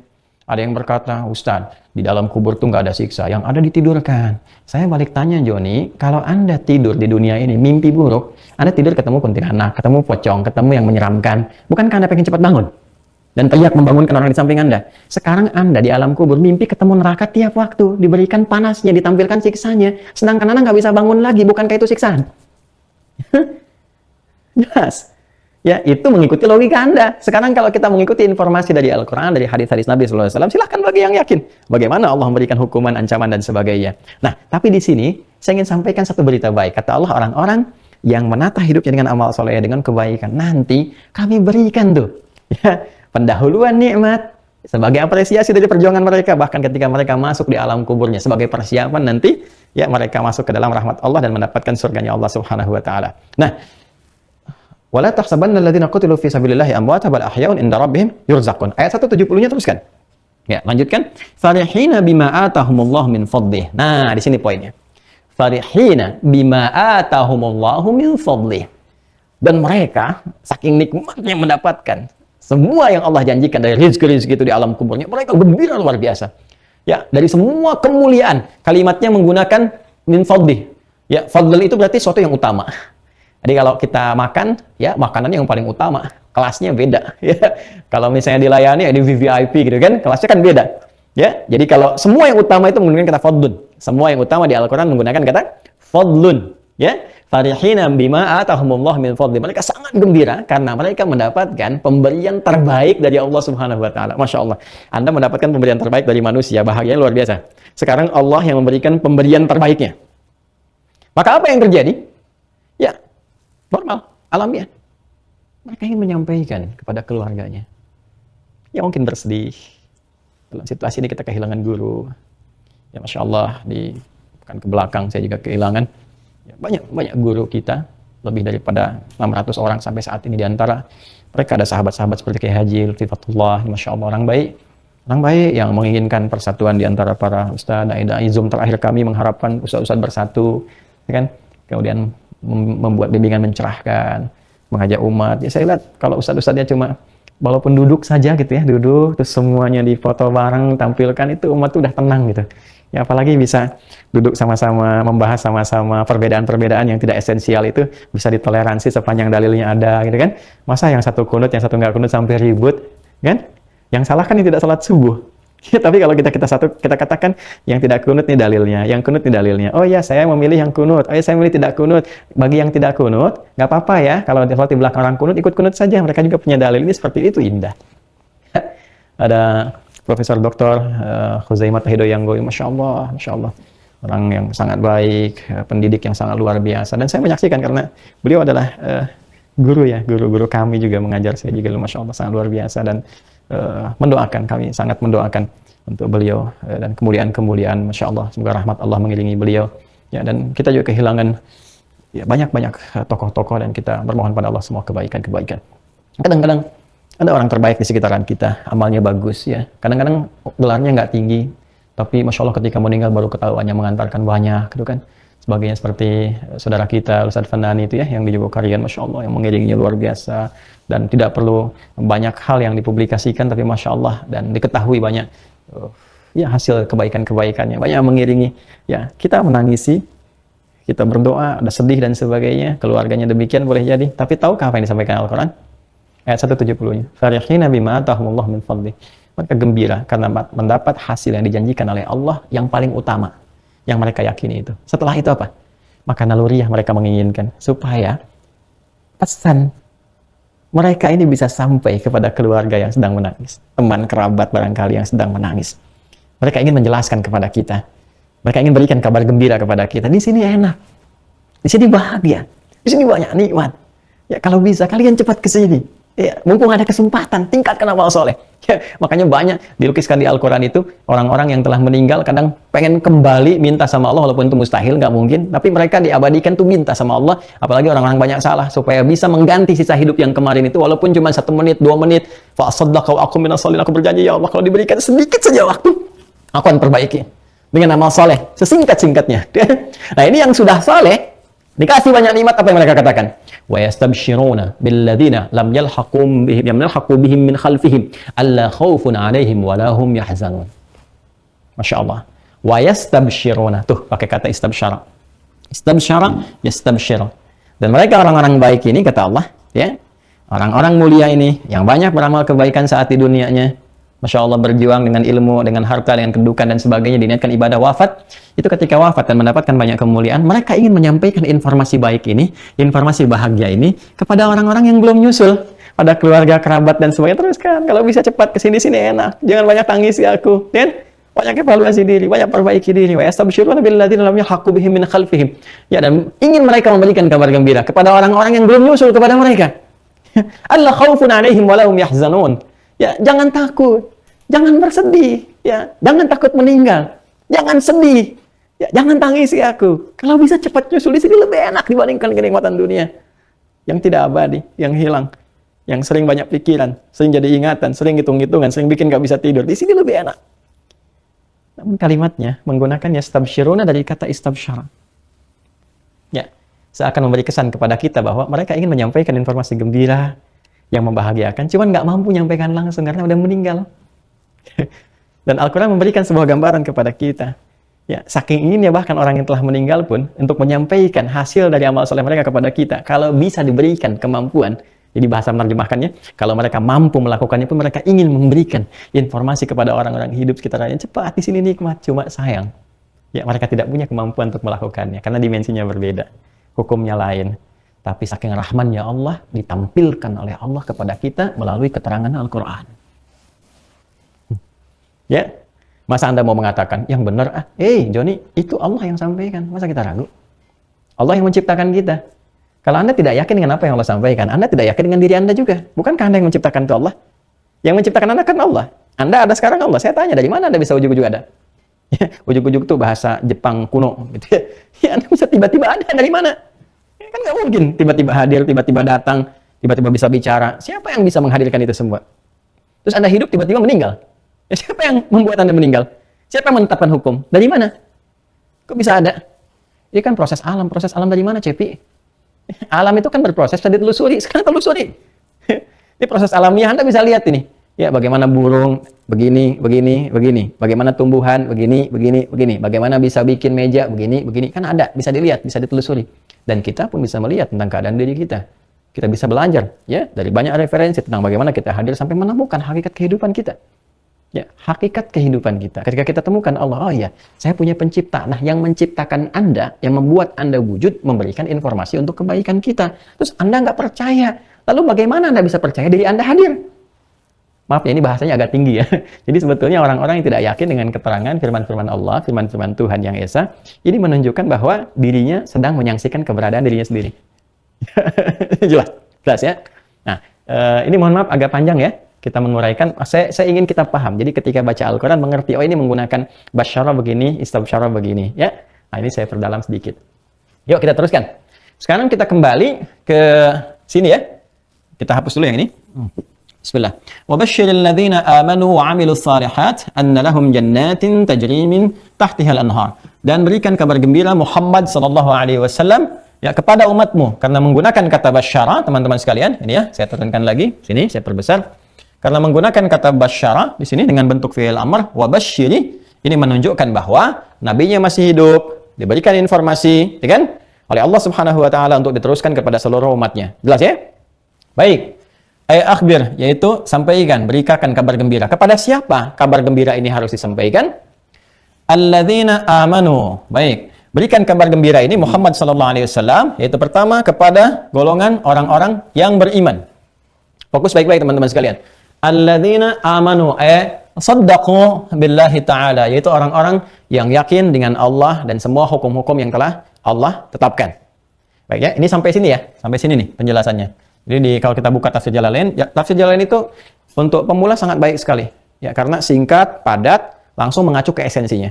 Ada yang berkata, Ustaz, di dalam kubur tuh nggak ada siksa, yang ada ditidurkan. Saya balik tanya, Joni, kalau Anda tidur di dunia ini, mimpi buruk, Anda tidur ketemu kuntilanak, ketemu pocong, ketemu yang menyeramkan, bukankah Anda pengen cepat bangun? Dan teriak membangunkan orang di samping Anda. Sekarang Anda di alam kubur, mimpi ketemu neraka tiap waktu, diberikan panasnya, ditampilkan siksanya, sedangkan Anda nggak bisa bangun lagi, bukankah itu siksaan? Jelas. Ya, itu mengikuti logika Anda. Sekarang kalau kita mengikuti informasi dari Al-Quran, dari hadis-hadis Nabi SAW, silahkan bagi yang yakin. Bagaimana Allah memberikan hukuman, ancaman, dan sebagainya. Nah, tapi di sini, saya ingin sampaikan satu berita baik. Kata Allah, orang-orang yang menata hidupnya dengan amal soleh, dengan kebaikan, nanti kami berikan tuh, ya, pendahuluan nikmat, sebagai apresiasi dari perjuangan mereka, bahkan ketika mereka masuk di alam kuburnya, sebagai persiapan nanti, ya, mereka masuk ke dalam rahmat Allah dan mendapatkan surganya Allah Subhanahu wa Ta'ala. Nah, wala tahsabanna alladziina qutilu fi sabilillahi amwaatan bal ahya'un 'inda rabbihim yurzaqun. Ayat 170-nya teruskan. Ya, lanjutkan. Farihina bima atahumullahu min fadlih. Nah, di sini poinnya. Farihina bima atahumullahu min fadlih. Dan mereka saking nikmatnya mendapatkan semua yang Allah janjikan dari rezeki-rezeki itu di alam kuburnya, mereka gembira luar biasa. Ya, dari semua kemuliaan, kalimatnya menggunakan min fadlih. Ya, fadl itu berarti sesuatu yang utama. Jadi kalau kita makan, ya makanan yang paling utama, kelasnya beda. Ya. Kalau misalnya dilayani di VVIP gitu kan, kelasnya kan beda. Ya, jadi kalau semua yang utama itu menggunakan kata fadlun. Semua yang utama di Al-Quran menggunakan kata fadlun. Ya, farihina bima atahumullah min fadli. Mereka sangat gembira karena mereka mendapatkan pemberian terbaik dari Allah Subhanahu wa Ta'ala. Masya Allah. Anda mendapatkan pemberian terbaik dari manusia, bahagianya luar biasa. Sekarang Allah yang memberikan pemberian terbaiknya. Maka apa yang terjadi? Ya, normal, alamiah. Mereka ingin menyampaikan kepada keluarganya. Ya mungkin bersedih. Dalam situasi ini kita kehilangan guru. Ya Masya Allah, di pekan ke belakang saya juga kehilangan. Ya, banyak guru kita. Lebih daripada 600 orang sampai saat ini. Di antara mereka ada sahabat-sahabat seperti Kiai Haji Lutfifatullah. Masya Allah, orang baik. Orang baik yang menginginkan persatuan di antara para ustaz. Dai-dai Zoom terakhir kami mengharapkan ustaz-ustaz bersatu. Ya kan? Kemudian membuat bimbingan mencerahkan, mengajak umat. Ya saya lihat kalau ustadz-ustadznya cuma walaupun duduk saja gitu ya, duduk terus semuanya difoto bareng, tampilkan, itu umat tuh udah tenang gitu. Ya apalagi bisa duduk sama-sama, membahas sama-sama perbedaan-perbedaan yang tidak esensial itu bisa ditoleransi sepanjang dalilnya ada gitu kan. Masa yang satu kunut, yang satu nggak kunut sampai ribut kan? Yang salah kan yang tidak sholat subuh. Ya, tapi kalau kita katakan yang tidak kunut nih dalilnya, yang kunut nih dalilnya. Oh ya, saya memilih yang kunut. Oh ya, saya memilih tidak kunut. Bagi yang tidak kunut, nggak apa-apa ya. Kalau di belakang orang kunut, ikut kunut saja. Mereka juga punya dalil. Ini seperti itu, indah. Ada Profesor Dr. Khuzaimah Tahidoyanggo, Masya Allah. Orang yang sangat baik, pendidik yang sangat luar biasa. Dan saya menyaksikan karena beliau adalah guru kami juga mengajar saya juga, Masya Allah, sangat luar biasa. Dan mendoakan, kami sangat mendoakan untuk beliau dan kemuliaan-kemuliaan, Masya Allah, semoga rahmat Allah mengiringi beliau ya. Dan kita juga kehilangan Ya, banyak-banyak tokoh-tokoh dan kita bermohon pada Allah semua kebaikan-kebaikan. Kadang-kadang ada orang terbaik di sekitaran kita, amalnya bagus ya. Kadang-kadang gelarnya nggak tinggi, tapi Masya Allah ketika meninggal baru ketahuannya mengantarkan banyak, gitu kan. Sebagainya seperti saudara kita, Ustadz Fandani itu ya, yang di Jogokarian, Masya Allah, yang mengiringinya luar biasa. Dan tidak perlu banyak hal yang dipublikasikan, tapi Masya Allah, dan diketahui banyak ya hasil kebaikan-kebaikannya, banyak yang mengiringi. Ya, kita menangisi, kita berdoa, ada sedih dan sebagainya, keluarganya demikian boleh jadi. Tapi tahukah apa yang disampaikan Al-Quran? Ayat 170-nya. Farihina bima atahumullah min fadlih. Mereka gembira karena mendapat hasil yang dijanjikan oleh Allah yang paling utama, yang mereka yakini itu. Setelah itu apa? Maka naluriah mereka menginginkan supaya pesan mereka ini bisa sampai kepada keluarga yang sedang menangis, teman kerabat barangkali yang sedang menangis. Mereka ingin menjelaskan kepada kita. Mereka ingin berikan kabar gembira kepada kita. Di sini enak, di sini bahagia, di sini banyak nikmat. Ya, kalau bisa kalian cepat ke sini. Ya, mumpung ada kesempatan, tingkatkan amal soleh. Ya, makanya banyak dilukiskan di Al-Quran itu orang-orang yang telah meninggal kadang pengen kembali minta sama Allah, walaupun itu mustahil, nggak mungkin. Tapi mereka diabadikan tuh minta sama Allah. Apalagi orang-orang banyak salah supaya bisa mengganti sisa hidup yang kemarin itu, walaupun cuma 1 menit, 2 menit. Fa'asaddaqu aku minas solihin. Aku berjanji ya Allah, kalau diberikan sedikit saja waktu, aku akan perbaiki dengan amal soleh sesingkat-singkatnya. Nah, ini yang sudah soleh dikasih banyak nikmat, apa yang mereka katakan? Wa yastabshiruna billadzina lam yalhaqu bihim min khalfihim alla khaufun 'alaihim wa la hum yahzanun. Masya Allah. Wa yastabshiruna, tuh pakai kata istabsyara. Istabsyara, yastabsyir. Dan mereka orang-orang baik ini, kata Allah, ya, orang-orang mulia ini yang banyak beramal kebaikan saat di dunianya, Masya Allah, berjuang dengan ilmu, dengan harta, dengan kedudukan dan sebagainya, diniatkan ibadah, wafat. Itu ketika wafat dan mendapatkan banyak kemuliaan, mereka ingin menyampaikan informasi baik ini, informasi bahagia ini kepada orang-orang yang belum nyusul, pada keluarga, kerabat dan sebagainya. Teruskan, kalau bisa cepat ke sini-sini enak, jangan banyak tangis ya aku, kan? Banyak evaluasi diri, banyak perbaiki diri. Wa yastabshiruna billadzina lam yalhaqu bihim min khalfihim. Ya, dan ingin mereka memberikan kabar gembira kepada orang-orang yang belum nyusul kepada mereka. Alla khaufun 'alaihim wa la hum yahzanun. Ya, jangan takut. Jangan bersedih, ya. Jangan takut meninggal. Jangan sedih. Ya, jangan tangisi aku. Kalau bisa cepat nyusul di sini lebih enak dibandingkan kenikmatan dunia yang tidak abadi, yang hilang, yang sering banyak pikiran, sering jadi ingatan, sering hitung-hitungan, sering bikin gak bisa tidur. Di sini lebih enak. Namun kalimatnya menggunakan yastabsyiruna dari kata istabsyara. Ya, seakan memberi kesan kepada kita bahwa mereka ingin menyampaikan informasi gembira yang membahagiakan, cuman nggak mampu menyampaikan langsung karena udah meninggal. Dan Al-Quran memberikan sebuah gambaran kepada kita. Ya, saking inginnya bahkan orang yang telah meninggal pun untuk menyampaikan hasil dari amal soleh mereka kepada kita. Kalau bisa diberikan kemampuan, jadi bahasa menerjemahkannya, kalau mereka mampu melakukannya pun mereka ingin memberikan informasi kepada orang-orang hidup sekitarnya. Cepat, di sini nikmat, cuma sayang. Ya, mereka tidak punya kemampuan untuk melakukannya karena dimensinya berbeda, hukumnya lain. Tapi saking rahmannya Allah ditampilkan oleh Allah kepada kita melalui keterangan Al-Quran. Ya, masa Anda mau mengatakan yang benar, Joni, itu Allah yang sampaikan, masa kita ragu? Allah yang menciptakan kita. Kalau Anda tidak yakin dengan apa yang Allah sampaikan, Anda tidak yakin dengan diri Anda juga. Bukankah Anda yang menciptakan itu Allah? Yang menciptakan Anda kan Allah. Anda ada sekarang Allah. Saya tanya, dari mana Anda bisa ujug-ujug ada? Ya, ujug-ujug itu bahasa Jepang kuno, gitu ya. Ya, Anda bisa tiba-tiba ada, dari mana? Ya, kan nggak mungkin tiba-tiba hadir, tiba-tiba datang, tiba-tiba bisa bicara. Siapa yang bisa menghadirkan itu semua? Terus Anda hidup, tiba-tiba meninggal. Ya, siapa yang membuat Anda meninggal? Siapa yang menetapkan hukum? Dari mana? Kok bisa ada? Ini kan proses alam. Proses alam dari mana, Cepi? Alam itu kan berproses, bisa ditelusuri. Sekarang telusuri. Ini proses alamiah, Anda bisa lihat ini. Ya, bagaimana burung, begini, begini, begini. Bagaimana tumbuhan, begini, begini, begini. Bagaimana bisa bikin meja, begini, begini. Kan ada, bisa dilihat, bisa ditelusuri. Dan kita pun bisa melihat tentang keadaan diri kita. Kita bisa belajar, ya, dari banyak referensi tentang bagaimana kita hadir sampai menemukan hakikat kehidupan kita. Ya, hakikat kehidupan kita. Ketika kita temukan Allah, oh iya, saya punya pencipta. Nah, yang menciptakan Anda, yang membuat Anda wujud, memberikan informasi untuk kebaikan kita. Terus Anda nggak percaya. Lalu bagaimana Anda bisa percaya diri Anda hadir? Maaf ya, ini bahasanya agak tinggi ya. Jadi sebetulnya orang-orang yang tidak yakin dengan keterangan firman-firman Allah, firman-firman Tuhan yang Esa, ini menunjukkan bahwa dirinya sedang menyaksikan keberadaan dirinya sendiri. Jelas ya? Nah, ini mohon maaf agak panjang ya. Kita menguraikan, saya ingin kita paham. Jadi ketika baca Al-Quran mengerti, oh ini menggunakan basyara begini, istabsyara begini. Ya, nah, ini saya perdalam sedikit. Yuk kita teruskan. Sekarang kita kembali ke sini ya. Kita hapus dulu yang ini. Bismillah. Wa basyiril ladzina amanu wa 'amilus shalihat anna lahum jannatin tajri min tahtiha al-anhar. Dan berikan kabar gembira Muhammad sallallahu alaihi wasallam ya kepada umatmu karena menggunakan kata basyara, teman-teman sekalian. Ini ya, saya tekankan lagi. Sini saya perbesar. Karena menggunakan kata basyara di sini dengan bentuk fi'il amr wa basyiri, ini menunjukkan bahwa nabinya masih hidup, diberikan informasi, ya kan? Oleh Allah Subhanahu wa taala untuk diteruskan kepada seluruh umatnya. Jelas ya? Baik. Akhbir, yaitu sampaikan, berikan kabar gembira. Kepada siapa kabar gembira ini harus disampaikan? Alladzina amanu. Baik, berikan kabar gembira ini Muhammad sallallahu alaihi wasallam, yaitu pertama kepada golongan orang-orang yang beriman. Fokus baik-baik teman-teman sekalian. Alladzina amanu, saddaqu billahi ta'ala, yaitu orang-orang yang yakin dengan Allah dan semua hukum-hukum yang telah Allah tetapkan. Baik ya, ini sampai sini ya. Sampai sini nih penjelasannya. Jadi kalau kita buka tafsir Jalalain, ya, tafsir Jalalain itu untuk pemula sangat baik sekali. Ya, karena singkat, padat, langsung mengacu ke esensinya.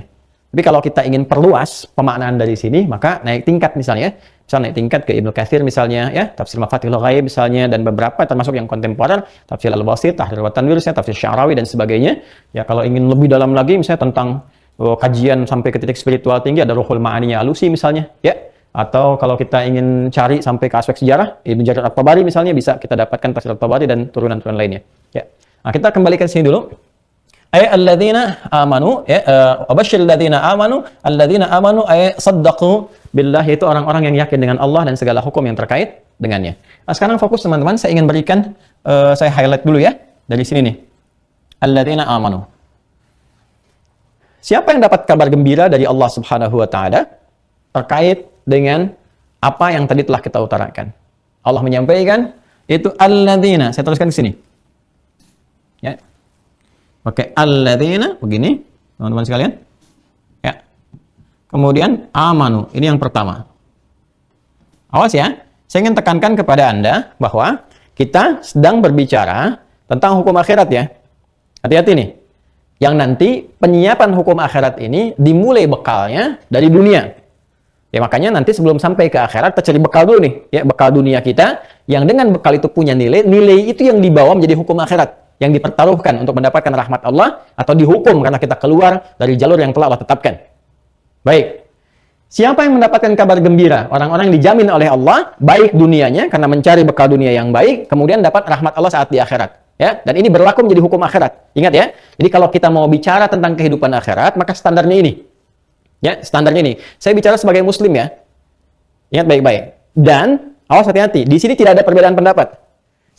Tapi kalau kita ingin perluas pemaknaan dari sini, maka naik tingkat misalnya. Misal naik tingkat ke Ibnu Katsir misalnya, ya, tafsir Mafatihul Ghaib misalnya, dan beberapa termasuk yang kontemporer, tafsir Al-Basit, Tahrir wa Tanwir, tafsir Sya'rawi dan sebagainya. Ya, kalau ingin lebih dalam lagi misalnya tentang kajian sampai ke titik spiritual tinggi, ada Ruhul Ma'aninya Alusi misalnya, ya. Atau kalau kita ingin cari sampai ke aspek sejarah, Ibnu Jarir At-Tabari misalnya, bisa kita dapatkan tafsir At-Tabari dan turunan-turunan lainnya. Ya. Nah, kita kembali ke sini dulu. Alladzina amanu, ya, wabasyiril ladzina amanu, alladzina amanu saddaqu billah, itu orang-orang yang yakin dengan Allah dan segala hukum yang terkait dengannya. Nah, sekarang fokus teman-teman, saya ingin berikan, saya highlight dulu ya, dari sini nih. Alladzina amanu. Siapa yang dapat kabar gembira dari Allah Subhanahu wa taala terkait dengan apa yang tadi telah kita utarakan? Allah menyampaikan itu alladzina, saya teruskan ke sini. Ya. Oke, alladzina begini, teman-teman sekalian. Ya. Kemudian amanu, ini yang pertama. Awas ya, saya ingin tekankan kepada Anda bahwa kita sedang berbicara tentang hukum akhirat ya. Hati-hati nih. Yang nanti penyiapan hukum akhirat ini dimulai bekalnya dari dunia. Ya, makanya nanti sebelum sampai ke akhirat, kita cari bekal dulu nih, ya, bekal dunia kita, yang dengan bekal itu punya nilai itu yang dibawa menjadi hukum akhirat, yang dipertaruhkan untuk mendapatkan rahmat Allah, atau dihukum karena kita keluar dari jalur yang telah Allah tetapkan. Baik. Siapa yang mendapatkan kabar gembira? Orang-orang yang dijamin oleh Allah, baik dunianya, karena mencari bekal dunia yang baik, kemudian dapat rahmat Allah saat di akhirat. Ya, dan ini berlaku menjadi hukum akhirat. Ingat ya, jadi kalau kita mau bicara tentang kehidupan akhirat, maka standarnya ini. Ya, standarnya ini. Saya bicara sebagai muslim ya. Ingat baik-baik. Dan, awas hati-hati, di sini tidak ada perbedaan pendapat.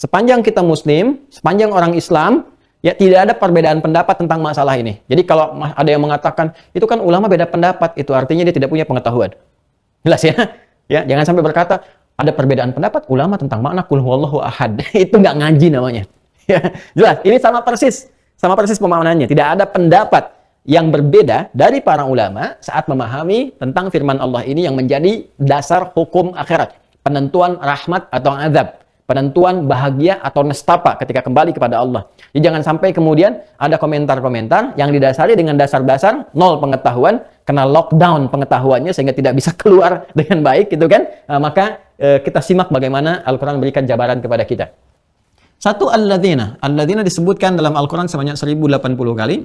Sepanjang kita muslim, sepanjang orang Islam, ya tidak ada perbedaan pendapat tentang masalah ini. Jadi kalau ada yang mengatakan, itu kan ulama beda pendapat, itu artinya dia tidak punya pengetahuan. Jelas ya? Ya, jangan sampai berkata, ada perbedaan pendapat ulama tentang makna qul huwallahu ahad. Itu nggak ngaji namanya. Ya, jelas, ini sama persis pemahamannya. Tidak ada pendapat yang berbeda dari para ulama saat memahami tentang firman Allah ini yang menjadi dasar hukum akhirat, penentuan rahmat atau azab, penentuan bahagia atau nestapa ketika kembali kepada Allah. Jadi jangan sampai kemudian ada komentar-komentar yang didasari dengan dasar-dasar nol pengetahuan, kena lockdown pengetahuannya sehingga tidak bisa keluar dengan baik gitu kan. Maka kita simak bagaimana Al-Quran berikan jabaran kepada kita. Satu, alladzina disebutkan dalam Al-Quran sebanyak 1080 kali.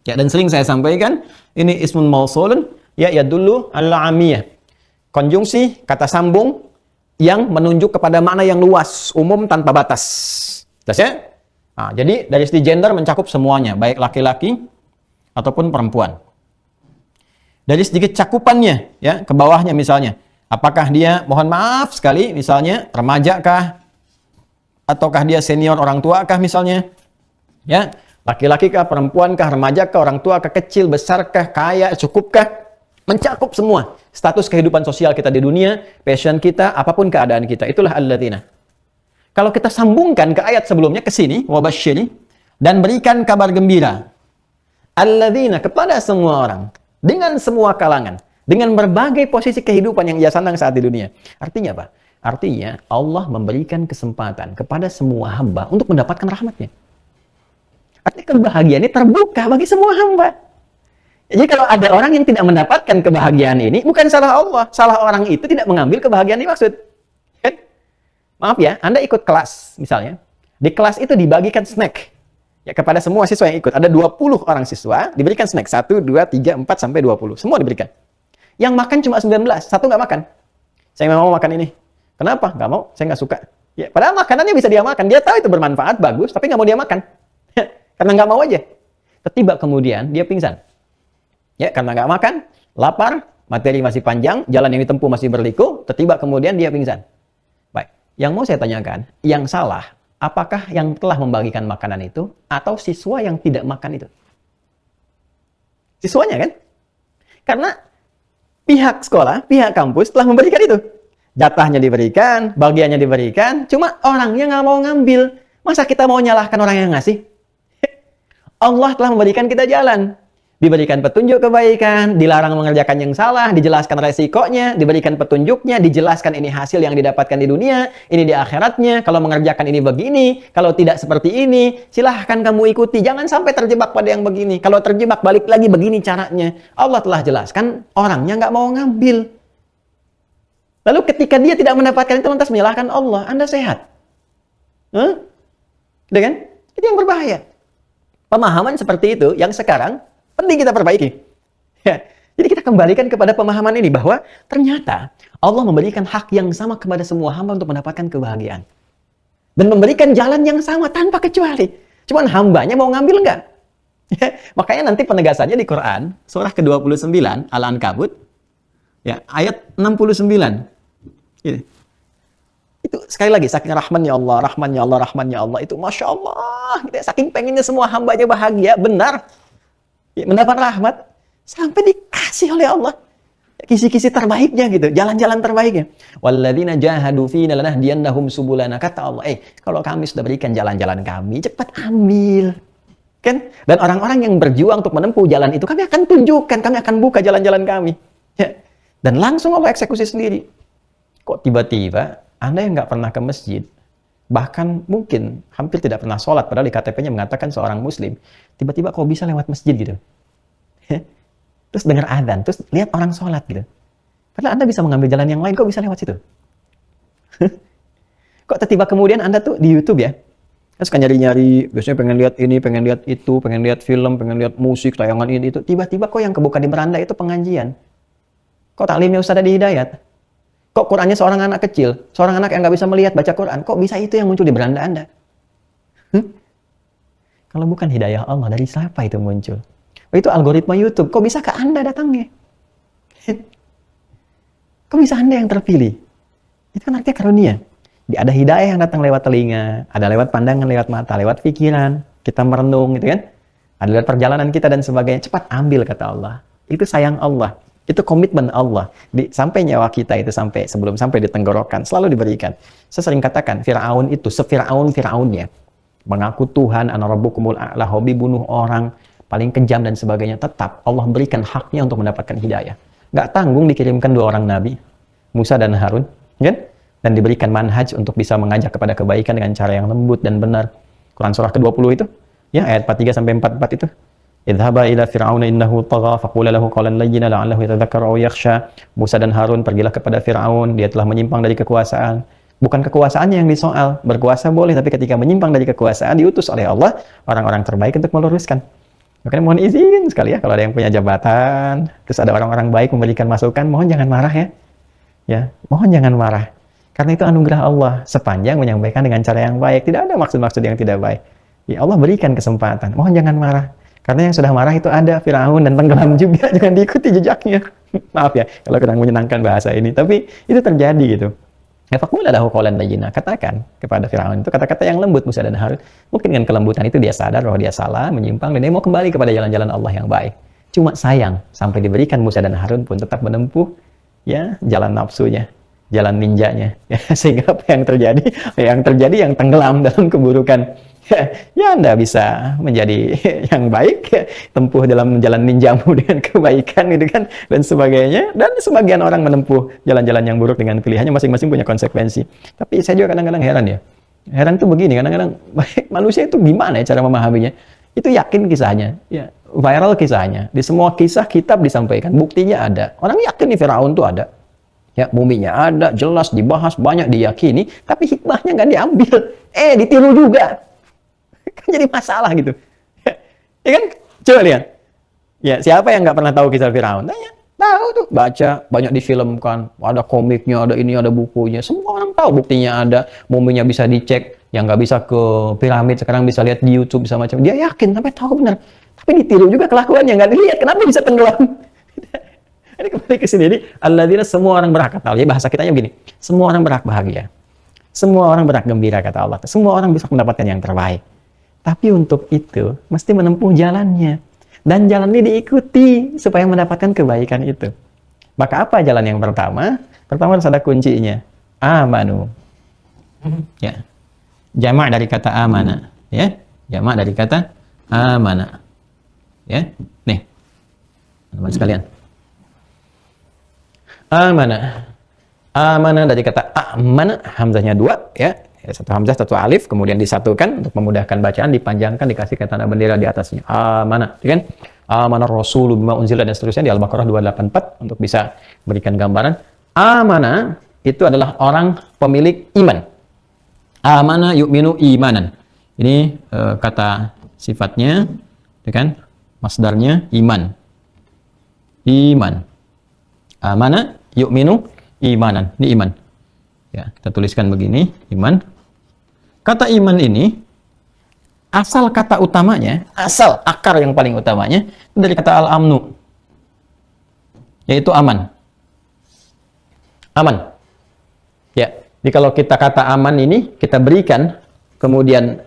Ya, dan sering saya sampaikan, ini ismun mausulun, ya dulu al-amiyah. Konjungsi, kata sambung, yang menunjuk kepada makna yang luas, umum tanpa batas. Jelas ya? Nah, jadi dari segi gender mencakup semuanya, baik laki-laki ataupun perempuan. Dari sedikit cakupannya, ya, ke bawahnya misalnya. Apakah dia, mohon maaf sekali, misalnya, remaja kah? Ataukah dia senior orang tua kah misalnya? Ya, laki-laki kah, perempuan kah, remaja kah, orang tua kah, kecil, besar kah, kaya, cukup kah? Mencakup semua. Status kehidupan sosial kita di dunia, passion kita, apapun keadaan kita. Itulah alladzina. Kalau kita sambungkan ke ayat sebelumnya, ke sini, wabasyiri, dan berikan kabar gembira. Alladzina, kepada semua orang. Dengan semua kalangan. Dengan berbagai posisi kehidupan yang ia sandang saat di dunia. Artinya apa? Artinya Allah memberikan kesempatan kepada semua hamba untuk mendapatkan rahmatnya. Artinya kebahagiaan ini terbuka bagi semua hamba. Jadi kalau ada orang yang tidak mendapatkan kebahagiaan ini, bukan salah Allah. Salah orang itu tidak mengambil kebahagiaan dimaksud. Kan? Maaf ya, Anda ikut kelas misalnya. Di kelas itu dibagikan snack. Ya, kepada semua siswa yang ikut. Ada 20 orang siswa, diberikan snack. 1, 2, 3, 4, sampai 20. Semua diberikan. Yang makan cuma 19, satu nggak makan. Saya nggak mau makan ini. Kenapa? Nggak mau, saya nggak suka. Ya, padahal makanannya bisa dia makan. Dia tahu itu bermanfaat, bagus, tapi nggak mau dia makan. Karena nggak mau aja. Tiba kemudian dia pingsan. Ya, karena nggak makan, lapar, materi masih panjang, jalan yang ditempuh masih berliku, tiba kemudian dia pingsan. Baik, yang mau saya tanyakan, yang salah, apakah yang telah membagikan makanan itu, atau siswa yang tidak makan itu? Siswanya kan? Karena pihak sekolah, pihak kampus telah memberikan itu. Jatahnya diberikan, bagiannya diberikan, cuma orangnya nggak mau ngambil. Masa kita mau nyalahkan orang yang ngasih? Allah telah memberikan kita jalan. Diberikan petunjuk kebaikan, dilarang mengerjakan yang salah, dijelaskan resikonya, diberikan petunjuknya, dijelaskan ini hasil yang didapatkan di dunia, ini di akhiratnya, kalau mengerjakan ini begini, kalau tidak seperti ini, silahkan kamu ikuti, jangan sampai terjebak pada yang begini. Kalau terjebak, balik lagi begini caranya. Allah telah jelaskan, orangnya nggak mau ngambil. Lalu ketika dia tidak mendapatkan itu, lantas menyalahkan Allah, Anda sehat. Udah kan? Itu yang berbahaya. Pemahaman seperti itu, yang sekarang, penting kita perbaiki. Ya. Jadi kita kembalikan kepada pemahaman ini bahwa ternyata Allah memberikan hak yang sama kepada semua hamba untuk mendapatkan kebahagiaan. Dan memberikan jalan yang sama tanpa kecuali. Cuman hambanya mau ngambil enggak? Ya. Makanya nanti penegasannya di Quran, surah ke-29, Al-Ankabut, ya, ayat 69. Gitu. Itu sekali lagi, saking rahmannya Allah, rahmannya Allah, rahmannya Allah, itu Masya Allah. Gitu. Saking pengennya semua hambanya bahagia, benar. Mendapat rahmat sampai dikasih oleh Allah kisi-kisi terbaiknya gitu, jalan-jalan terbaiknya. Walladzina jahadu fina lanahdiyannahum subulana, kata Allah, kalau kami sudah berikan jalan-jalan kami, cepat ambil. Kan? Dan orang-orang yang berjuang untuk menempuh jalan itu kami akan tunjukkan, kami akan buka jalan-jalan kami. Ya. Dan langsung Allah eksekusi sendiri. Kok tiba-tiba Anda yang nggak pernah ke masjid, bahkan mungkin hampir tidak pernah sholat, padahal di KTP-nya mengatakan seorang muslim, tiba-tiba kok bisa lewat masjid gitu? Terus dengar adzan, terus lihat orang sholat gitu. Padahal Anda bisa mengambil jalan yang lain, kok bisa lewat situ? Kok tiba-tiba kemudian Anda tuh di YouTube ya, terus kan nyari-nyari, biasanya pengen lihat ini, pengen lihat itu, pengen lihat film, pengen lihat musik, tayangan ini, itu. Tiba-tiba kok yang kebuka di beranda itu pengajian. Kok taklimnya Ustaz Adi Hidayat? Kok Qurannya seorang anak kecil, seorang anak yang nggak bisa melihat baca Quran, kok bisa itu yang muncul di beranda Anda? Kalau bukan hidayah Allah, dari siapa itu muncul? Itu algoritma YouTube, kok bisa ke Anda datangnya? Kok bisa Anda yang terpilih? Itu kan artinya karunia. Ada hidayah yang datang lewat telinga, ada lewat pandangan, lewat mata, lewat pikiran, kita merenung gitu kan? Ada lewat perjalanan kita dan sebagainya. Cepat ambil, kata Allah. Itu sayang Allah. Itu komitmen Allah. Sampai nyawa kita itu, sebelum sampai di tenggorokan, selalu diberikan. Saya sering katakan, Fir'aun itu, Fir'aunnya, mengaku Tuhan, ana rabbukumul a'la, hobi bunuh orang, paling kejam dan sebagainya, tetap Allah berikan haknya untuk mendapatkan hidayah. Nggak tanggung dikirimkan 2 orang nabi, Musa dan Harun, kan? Dan diberikan manhaj untuk bisa mengajak kepada kebaikan dengan cara yang lembut dan benar. Quran surah ke-20 itu, ya, ayat 43 sampai 44 itu. Idhaba ila fir'auna innahu tagha faqula lahu qawlan layyinan la'allahu yatadhakkaru aw yakhsha. Musa dan Harun pergilah kepada Firaun, dia telah menyimpang dari kekuasaan. Bukan kekuasaannya yang disoal, berkuasa boleh, tapi ketika menyimpang dari kekuasaan diutus oleh Allah orang-orang terbaik untuk meluruskan. Makanya mohon izin sekali ya, kalau ada yang punya jabatan, terus ada orang-orang baik memberikan masukan, mohon jangan marah ya. Ya, mohon jangan marah. Karena itu anugerah Allah, sepanjang menyampaikan dengan cara yang baik, tidak ada maksud-maksud yang tidak baik. Ya, Allah berikan kesempatan, mohon jangan marah. Karena yang sudah marah itu ada Firaun dan tenggelam juga, jangan diikuti jejaknya. Maaf ya, kalau kurang menyenangkan bahasa ini, tapi itu terjadi gitu. Faqula lahu qawlan layyina, katakan kepada Firaun itu kata-kata yang lembut Musa dan Harun. Mungkin dengan kelembutan itu dia sadar bahwa dia salah, menyimpang, dan dia mau kembali kepada jalan-jalan Allah yang baik. Cuma sayang, sampai diberikan Musa dan Harun pun tetap menempuh ya jalan nafsunya, jalan ninjanya. Ya, sehingga apa yang terjadi? Yang tenggelam dalam keburukan. Ya, Anda bisa menjadi yang baik, tempuh dalam jalan ninjamu dengan kebaikan gitu kan, dan sebagainya. Dan sebagian orang menempuh jalan-jalan yang buruk dengan pilihannya, masing-masing punya konsekuensi. Tapi saya juga kadang-kadang heran ya. Heran tuh begini, kadang-kadang manusia itu gimana ya cara memahaminya? Itu yakin kisahnya. Ya, viral kisahnya. Di semua kisah kitab disampaikan, buktinya ada. Orang yakin nih Firaun tuh ada. Ya, muminya ada, jelas dibahas, banyak diyakini, tapi hikmahnya nggak diambil. Ditiru juga. Kan jadi masalah gitu. Ya kan? Coba lihat. Ya, siapa yang nggak pernah tahu kisah Firaun? Tanya. Tahu tuh, baca, banyak difilmkan, ada komiknya, ada ini, ada bukunya, semua orang tahu, buktinya ada, muminya bisa dicek, yang nggak bisa ke piramid sekarang bisa lihat di YouTube, bisa macam, dia yakin, sampai tahu benar, tapi ditiru juga kelakuannya, nggak dilihat, kenapa bisa tenggelam? Ini kembali ke sini, jadi alladzina, semua orang berhak, kata Allah, ya bahasa kitanya begini, semua orang berhak bahagia, semua orang berhak gembira, kata Allah, semua orang bisa mendapatkan yang terbaik, tapi untuk itu, mesti menempuh jalannya. Dan jalan ini diikuti supaya mendapatkan kebaikan itu. Maka apa jalan yang pertama? Pertama harus ada kuncinya. Amanu. Ya. Jamak dari kata amana. Ya. Jamak dari kata amana. Ya. Nih. Teman-teman sekalian. Amana. Amana dari kata amana. Hamzahnya 2. Ya. Satu hamzah, satu alif, kemudian disatukan untuk memudahkan bacaan, dipanjangkan, dikasih tanda bendera di atasnya. Amanah, kan? Amanah Rasul bima unzila dan seterusnya di Al-Baqarah 284 untuk bisa berikan gambaran. Amanah itu adalah orang pemilik iman. Amanah yu'minu imanan. Ini kata sifatnya, kan? Masdarnya iman. Iman. Amanah yu'minu imanan. Ini iman. Ya, kita tuliskan begini, iman. Kata iman ini, asal kata utamanya, asal akar yang paling utamanya, dari kata al-amnu, yaitu aman. Aman. Ya, jadi kalau kita kata aman ini, kita berikan, kemudian,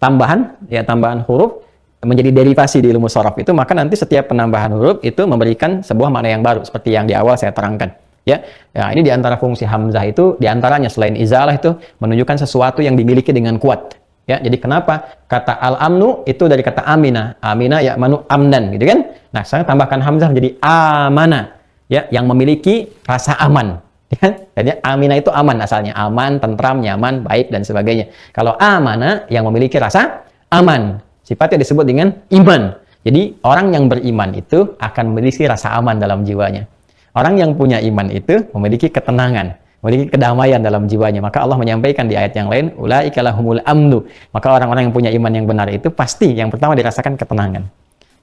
tambahan, ya tambahan huruf, menjadi derivasi di ilmu sharaf itu, maka nanti setiap penambahan huruf itu memberikan sebuah makna yang baru, seperti yang di awal saya terangkan. Ya, ini diantara fungsi hamzah itu, diantaranya selain izalah itu menunjukkan sesuatu yang dimiliki dengan kuat. Ya, jadi kenapa kata al-amnu itu dari kata amina, amina ya manu amnan, gitu kan? Nah, saya tambahkan hamzah menjadi amana, ya, yang memiliki rasa aman. Ya, jadi amina itu aman asalnya, aman, tentram, nyaman, baik dan sebagainya. Kalau amana yang memiliki rasa aman, sifatnya disebut dengan iman. Jadi orang yang beriman itu akan memiliki rasa aman dalam jiwanya. Orang yang punya iman itu memiliki ketenangan, memiliki kedamaian dalam jiwanya. Maka Allah menyampaikan di ayat yang lain, ulaika lahumul amnu. Maka orang-orang yang punya iman yang benar itu pasti yang pertama dirasakan ketenangan,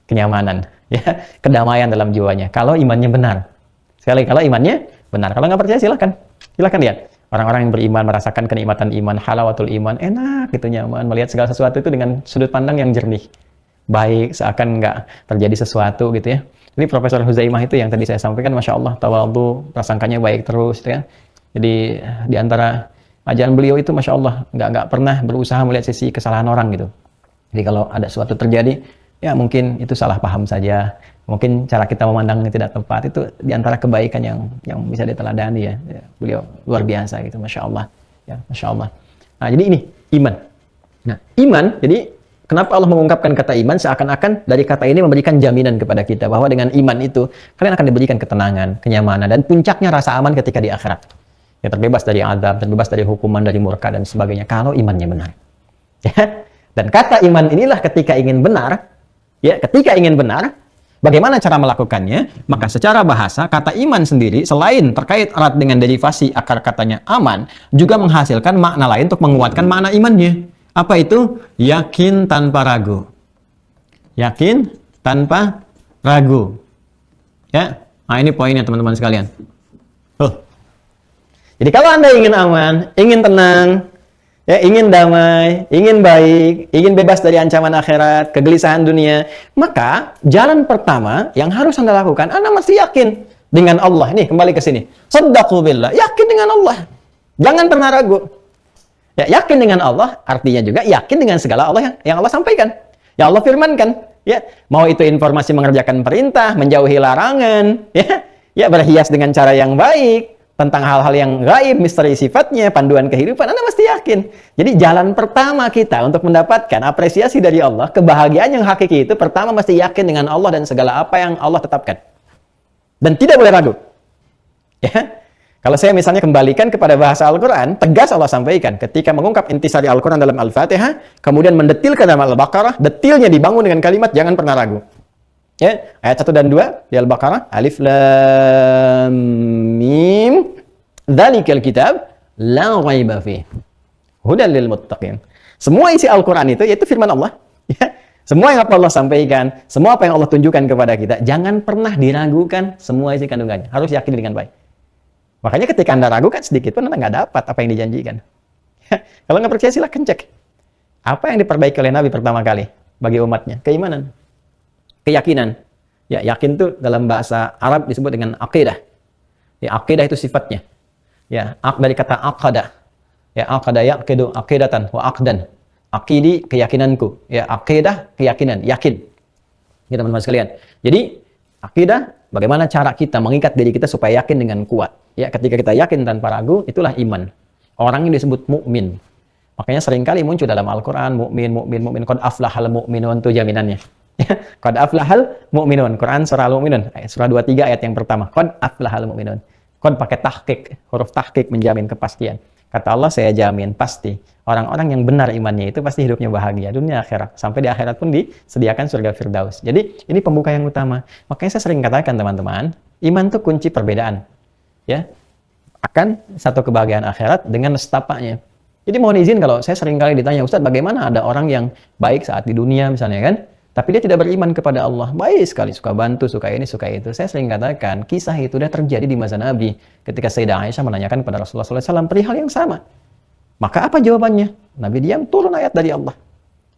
kenyamanan, ya, kedamaian dalam jiwanya. Kalau imannya benar. Sekali kalau imannya benar. Kalau nggak percaya silakan lihat. Orang-orang yang beriman merasakan kenikmatan iman, halawatul iman, enak gitu, nyaman, melihat segala sesuatu itu dengan sudut pandang yang jernih. Baik, seakan nggak terjadi sesuatu gitu ya. Jadi Profesor Huzaimah itu yang tadi saya sampaikan, Masya Allah, tawadhu, prasangkanya baik terus, gitu ya. Jadi di antara ajaran beliau itu, Masya Allah, nggak pernah berusaha melihat sisi kesalahan orang gitu. Jadi kalau ada sesuatu terjadi, ya mungkin itu salah paham saja. Mungkin cara kita memandangnya tidak tepat, itu di antara kebaikan yang bisa diteladani ya. Beliau luar biasa gitu, Masya Allah. Ya, Masya Allah. Nah, jadi ini, iman. Nah, iman, jadi kenapa Allah mengungkapkan kata iman seakan-akan dari kata ini memberikan jaminan kepada kita bahwa dengan iman itu kalian akan diberikan ketenangan, kenyamanan, dan puncaknya rasa aman ketika di akhirat. Ya, terbebas dari azab, terbebas dari hukuman, dari murka dan sebagainya kalau imannya benar. Ya. Dan kata iman inilah ketika ingin benar, ya, ketika ingin benar, bagaimana cara melakukannya? Maka secara bahasa kata iman sendiri selain terkait erat dengan derivasi akar katanya aman, juga menghasilkan makna lain untuk menguatkan makna imannya. Apa itu? Yakin tanpa ragu. Yakin tanpa ragu. Ya, nah ini poinnya teman-teman sekalian. Jadi kalau Anda ingin aman, ingin tenang, ya, ingin damai, ingin baik, ingin bebas dari ancaman akhirat, kegelisahan dunia, maka jalan pertama yang harus Anda lakukan, Anda mesti yakin dengan Allah. Nih, kembali ke sini. Shaddaqu billah, yakin dengan Allah. Jangan pernah ragu. Ya, yakin dengan Allah artinya juga yakin dengan segala Allah yang Allah sampaikan. Yang Allah firmankan, ya. Mau itu informasi mengerjakan perintah, menjauhi larangan, ya, berhias dengan cara yang baik, tentang hal-hal yang gaib, misteri sifatnya, panduan kehidupan, Anda mesti yakin. Jadi jalan pertama kita untuk mendapatkan apresiasi dari Allah, kebahagiaan yang hakiki itu pertama mesti yakin dengan Allah dan segala apa yang Allah tetapkan. Dan tidak boleh ragu. Ya. Kalau saya misalnya kembalikan kepada bahasa Al-Quran, tegas Allah sampaikan ketika mengungkap intisari Al-Quran dalam Al-Fatihah, kemudian mendetil ke dalam Al-Baqarah, detilnya dibangun dengan kalimat jangan pernah ragu. Ya, ayat 1 dan 2 di Al-Baqarah, Alif Lam Mim, dzalikal kitab la raiba fihi, hudan lil muttaqin. Semua isi Al-Quran itu yaitu firman Allah. Ya. Semua yang Allah sampaikan, semua apa yang Allah tunjukkan kepada kita, jangan pernah diragukan semua isi kandungannya. Harus yakin dengan baik. Makanya ketika Anda ragukan sedikit pun Anda nggak dapat apa yang dijanjikan. Kalau nggak percaya silahkan cek. Apa yang diperbaiki oleh Nabi pertama kali bagi umatnya? Keimanan. Keyakinan. Ya, yakin itu dalam bahasa Arab disebut dengan aqidah. Ya, aqidah itu sifatnya. Ya, dari kata aqada. Ya, aqada yaqidu aqidatan wa aqdan. Aqidi keyakinanku. Ya, aqidah keyakinan, yakin. Ya, teman-teman sekalian. Jadi, aqidah bagaimana cara kita mengikat diri kita supaya yakin dengan kuat. Ya, ketika kita yakin tanpa ragu, itulah iman. Orang yang disebut mukmin. Makanya seringkali muncul dalam Al-Quran, mukmin. Qad aflahal mu'minun itu jaminannya. Ya, qad aflahal mu'minun. Quran surah Al-Mu'minun, surah 23 ayat yang pertama. Qad aflahal mu'minun. Qad pakai tahqiq, huruf tahqiq menjamin kepastian. Kata Allah, saya jamin pasti orang-orang yang benar imannya itu pasti hidupnya bahagia dunia akhirat. Sampai di akhirat pun disediakan surga Firdaus. Jadi ini pembuka yang utama. Makanya saya sering katakan teman-teman, iman itu kunci perbedaan. Ya, akan satu kebahagiaan akhirat dengan nestapanya. Jadi mohon izin kalau saya sering kali ditanya, Ustaz, bagaimana ada orang yang baik saat di dunia misalnya kan, tapi dia tidak beriman kepada Allah, baik sekali, suka bantu, suka ini, suka itu. Saya sering katakan, kisah itu sudah terjadi di masa Nabi, ketika Sayyidah Aisyah menanyakan kepada Rasulullah SAW perihal yang sama. Maka apa jawabannya? Nabi diam, turun ayat dari Allah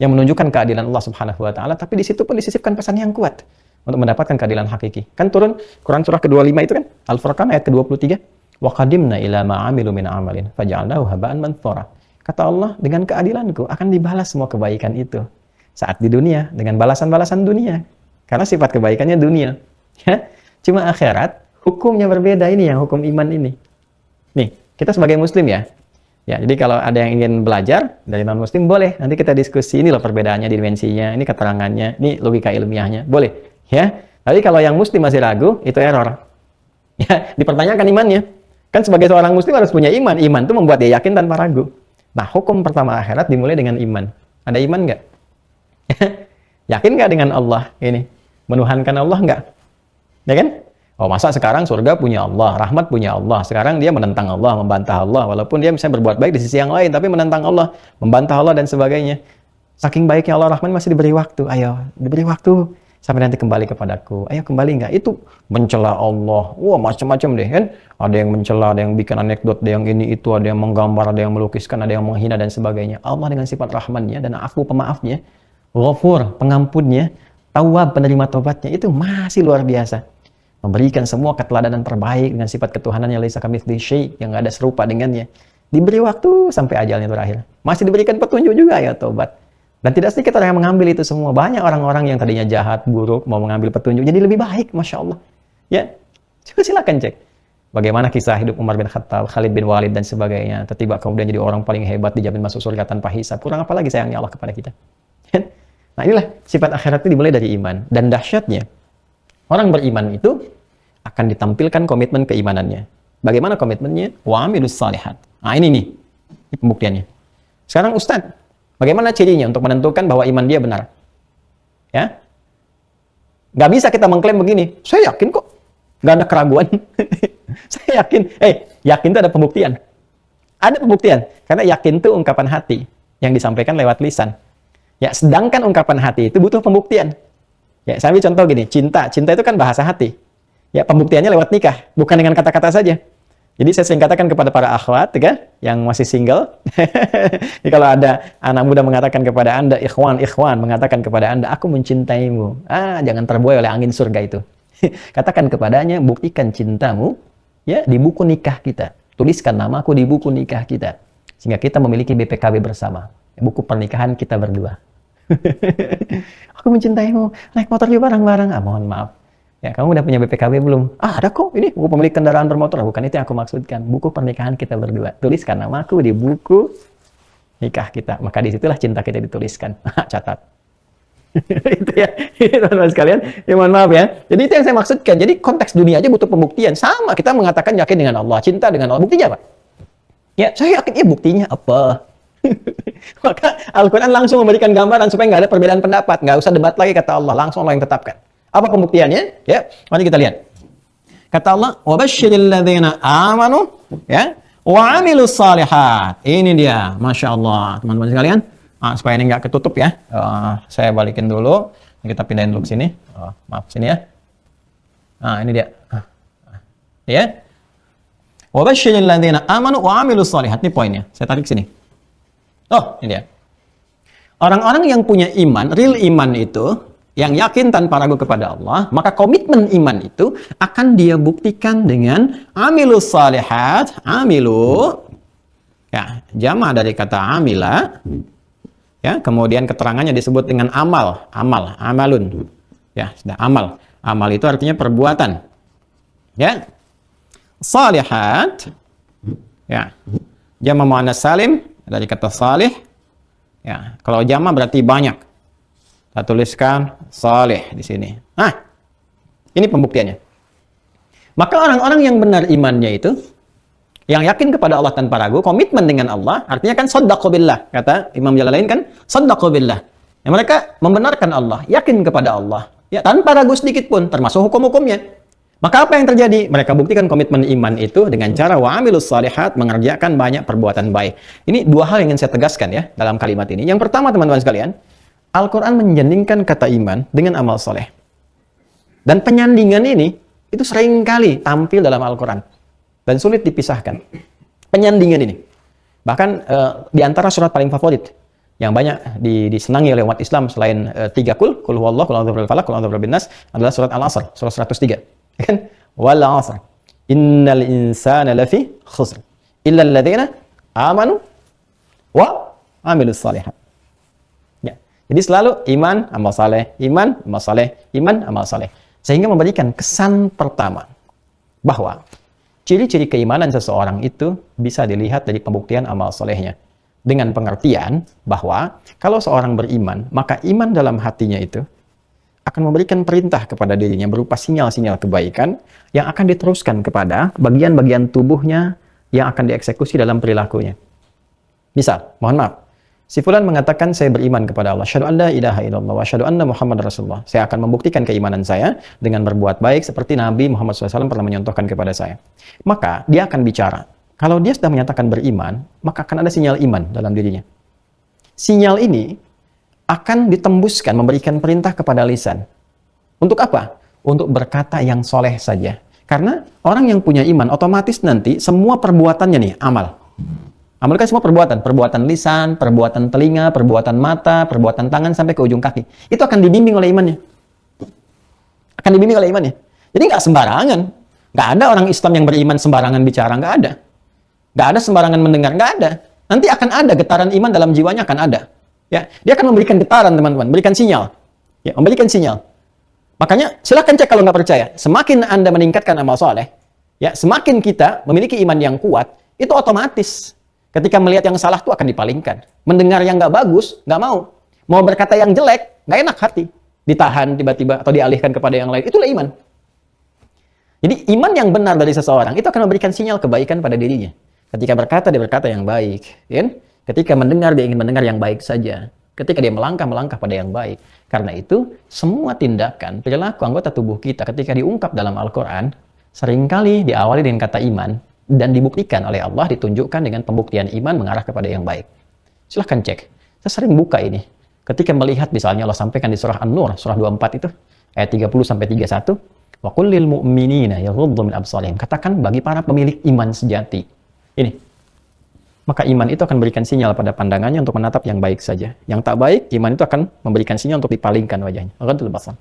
yang menunjukkan keadilan Allah Subhanahu Wa Taala, tapi di situ pun disisipkan pesan yang kuat untuk mendapatkan keadilan hakiki. Kan turun Quran surah ke-25 itu kan, Al-Furqan ayat ke-23. Wa qadimna ila ma 'amilu min 'amalin faj'alnahu haba'an manthura. Kata Allah, dengan keadilanku akan dibalas semua kebaikan itu saat di dunia dengan balasan-balasan dunia. Karena sifat kebaikannya dunia. Ya. Cuma akhirat hukumnya berbeda, ini yang hukum iman ini. Nih, kita sebagai muslim ya. Ya, jadi kalau ada yang ingin belajar dari non-muslim boleh, nanti kita diskusi ini loh perbedaannya, dimensinya, ini keterangannya, ini logika ilmiahnya, boleh. Ya, tapi kalau yang muslim masih ragu, itu error. Ya, dipertanyakan imannya. Kan sebagai seorang muslim harus punya iman. Iman itu membuat dia yakin tanpa ragu. Nah, hukum pertama akhirat dimulai dengan iman. Ada iman nggak? Yakin nggak dengan Allah ini? Menuhankan Allah nggak? Ya kan? Oh, masa sekarang surga punya Allah, rahmat punya Allah. Sekarang dia menentang Allah, membantah Allah. Walaupun dia bisa berbuat baik di sisi yang lain, tapi menentang Allah, membantah Allah dan sebagainya. Saking baiknya Allah Rahman masih diberi waktu. Ayo, diberi waktu. Sampai nanti kembali kepadaku. Ayo kembali nggak? Itu mencela Allah. Wah, macam-macam deh kan. Ada yang mencela, ada yang bikin anekdot, ada yang ini itu, ada yang menggambar, ada yang melukiskan, ada yang menghina dan sebagainya. Allah dengan sifat rahmannya dan afu pemaafnya, ghafur pengampunnya, tawwab penerima tobatnya, itu masih luar biasa. Memberikan semua keteladanan terbaik dengan sifat ketuhanannya, laisa kamitslihi syai', yang nggak ada serupa dengannya. Diberi waktu sampai ajalnya berakhir. Masih diberikan petunjuk juga, ya tobat. Dan tidak sedikit orang yang mengambil itu semua. Banyak orang-orang yang tadinya jahat, buruk, mau mengambil petunjuk, jadi lebih baik, Masya Allah. Ya, coba silakan cek. Bagaimana kisah hidup Umar bin Khattab, Khalid bin Walid, dan sebagainya. Tiba-tiba kemudian jadi orang paling hebat, dijamin masuk surga tanpa hisab. Kurang apa lagi sayangnya Allah kepada kita. Nah inilah sifat akhirat itu dimulai dari iman. Dan dahsyatnya, orang beriman itu akan ditampilkan komitmen keimanannya. Bagaimana komitmennya? Wa amilus salihat. Nah ini nih, ini pembuktiannya. Sekarang Ustadz, bagaimana cirinya untuk menentukan bahwa iman dia benar? Ya, nggak bisa kita mengklaim begini. Saya yakin kok, nggak ada keraguan. Saya yakin. Yakin itu ada pembuktian. Ada pembuktian. Karena yakin itu ungkapan hati yang disampaikan lewat lisan. Ya, sedangkan ungkapan hati itu butuh pembuktian. Ya, saya ambil contoh gini, cinta itu kan bahasa hati. Ya, pembuktiannya lewat nikah, bukan dengan kata-kata saja. Jadi saya sering katakan kepada para akhwat ya, yang masih single, jadi kalau ada anak muda mengatakan kepada Anda, ikhwan mengatakan kepada Anda, aku mencintaimu. Jangan terbuai oleh angin surga itu. Katakan kepadanya, buktikan cintamu ya di buku nikah kita. Tuliskan namaku di buku nikah kita. Sehingga kita memiliki BPKB bersama. Buku pernikahan kita berdua. Aku mencintaimu, naik motor yuk bareng-bareng. Mohon maaf. Ya, kamu udah punya BPKB belum? Ada kok, ini buku pemilik kendaraan bermotor. Bukan itu yang aku maksudkan. Buku pernikahan kita berdua. Tuliskan namaku di buku nikah kita. Maka disitulah cinta kita dituliskan. Catat. Itu ya, teman-teman sekalian. Ya mohon maaf ya. Jadi itu yang saya maksudkan. Jadi konteks dunia aja butuh pembuktian. Sama kita mengatakan yakin dengan Allah, cinta dengan Allah. Buktinya apa? Ya, saya yakin. Ya buktinya apa? Maka Al-Quran langsung memberikan gambaran supaya nggak ada perbedaan pendapat. Nggak usah debat lagi, kata Allah. Langsung Allah yang tetapkan. Apa pembuktiannya? Ya, mari kita lihat. Kata Allah, وَبَشِّرِ الَّذِينَ آمَنُوا ya, وَعَمِلُوا الصَّالِحَاتِ. Ini dia, Masya Allah, teman-teman sekalian. Supaya ini nggak ketutup ya, saya balikin dulu. Kita pindahin dulu ke sini. Maaf, sini ya. Ini dia. Ya. وَبَشِّرِ الَّذِينَ آمَنُوا وَعَمِلُوا الصَّالِحَاتِ. Ini poinnya. Saya tarik sini. Ini dia. Orang-orang yang punya iman, real iman itu, yang yakin tanpa ragu kepada Allah, maka komitmen iman itu akan dia buktikan dengan amilus salihat. Amilu, ya, jama' dari kata amila, ya, kemudian keterangannya disebut dengan amal, amalun, ya, sudah amal. Amal itu artinya perbuatan, ya. Salihat, ya, jama' muannas salim dari kata salih, ya. Kalau jama' berarti banyak. Saya tuliskan saleh di sini. Ini pembuktiannya. Maka orang-orang yang benar imannya itu, yang yakin kepada Allah tanpa ragu, komitmen dengan Allah, artinya kan shaddaqu billah. Kata Imam Jalalain kan, shaddaqu billah. Ya, mereka membenarkan Allah, yakin kepada Allah, ya, tanpa ragu sedikit pun, termasuk hukum-hukumnya. Maka apa yang terjadi? Mereka buktikan komitmen iman itu dengan cara wa'amilus salihat, mengerjakan banyak perbuatan baik. Ini dua hal yang ingin saya tegaskan ya dalam kalimat ini. Yang pertama, teman-teman sekalian, Al-Quran menyandingkan kata iman dengan amal soleh. Dan penyandingan ini, itu seringkali tampil dalam Al-Quran. Dan sulit dipisahkan. Penyandingan ini. Bahkan di antara surat paling favorit, yang banyak disenangi oleh umat Islam selain 3 kul huwallahu, kul a'udzu birabbil falaq, kul a'udzu birabbin nas, adalah surat Al-Asr, surat 103. Kan? Wal 'asr. Innal insana lafi khusr. Illa alladzina amanu wa 'amilus shalihat. Jadi selalu iman, amal saleh, iman, amal saleh, iman, amal saleh. Sehingga memberikan kesan pertama bahwa ciri-ciri keimanan seseorang itu bisa dilihat dari pembuktian amal solehnya. Dengan pengertian bahwa kalau seorang beriman, maka iman dalam hatinya itu akan memberikan perintah kepada dirinya berupa sinyal-sinyal kebaikan yang akan diteruskan kepada bagian-bagian tubuhnya yang akan dieksekusi dalam perilakunya. Misal, mohon maaf, si fulan mengatakan saya beriman kepada Allah. Asyhadu an la ilaha illallah wa asyhadu anna Muhammadar Rasulullah. Saya akan membuktikan keimanan saya dengan berbuat baik seperti Nabi Muhammad SAW pernah menyontohkan kepada saya. Maka dia akan bicara. Kalau dia sudah menyatakan beriman, maka akan ada sinyal iman dalam dirinya. Sinyal ini akan ditembuskan, memberikan perintah kepada lisan. Untuk apa? Untuk berkata yang soleh saja. Karena orang yang punya iman otomatis nanti semua perbuatannya nih amal. Amal kan semua perbuatan, perbuatan lisan, perbuatan telinga, perbuatan mata, perbuatan tangan sampai ke ujung kaki. Itu akan dibimbing oleh imannya. Akan dibimbing oleh imannya. Jadi nggak sembarangan. Nggak ada orang Islam yang beriman sembarangan bicara, nggak ada. Nggak ada sembarangan mendengar, nggak ada. Nanti akan ada getaran iman dalam jiwanya, akan ada. Ya, dia akan memberikan getaran, teman-teman, memberikan sinyal. Ya, memberikan sinyal. Makanya silahkan cek kalau nggak percaya. Semakin Anda meningkatkan amal soleh, ya, semakin kita memiliki iman yang kuat, itu otomatis. Ketika melihat yang salah itu akan dipalingkan. Mendengar yang nggak bagus, nggak mau. Mau berkata yang jelek, nggak enak hati. Ditahan tiba-tiba atau dialihkan kepada yang lain. Itulah iman. Jadi iman yang benar dari seseorang itu akan memberikan sinyal kebaikan pada dirinya. Ketika berkata, dia berkata yang baik. Ya? Ketika mendengar, dia ingin mendengar yang baik saja. Ketika dia melangkah pada yang baik. Karena itu, semua tindakan, perilaku anggota tubuh kita ketika diungkap dalam Al-Quran, seringkali diawali dengan kata iman, dan dibuktikan oleh Allah, ditunjukkan dengan pembuktian iman mengarah kepada yang baik. Silahkan cek. Saya sering buka ini. Ketika melihat misalnya Allah sampaikan di surah An-Nur, surah 24 itu, ayat 30-31, wa qul lil mu'minina yaghuddu min absarihim. Katakan bagi para pemilik iman sejati. Ini. Maka iman itu akan memberikan sinyal pada pandangannya untuk menatap yang baik saja. Yang tak baik, iman itu akan memberikan sinyal untuk dipalingkan wajahnya. Ghadul basar.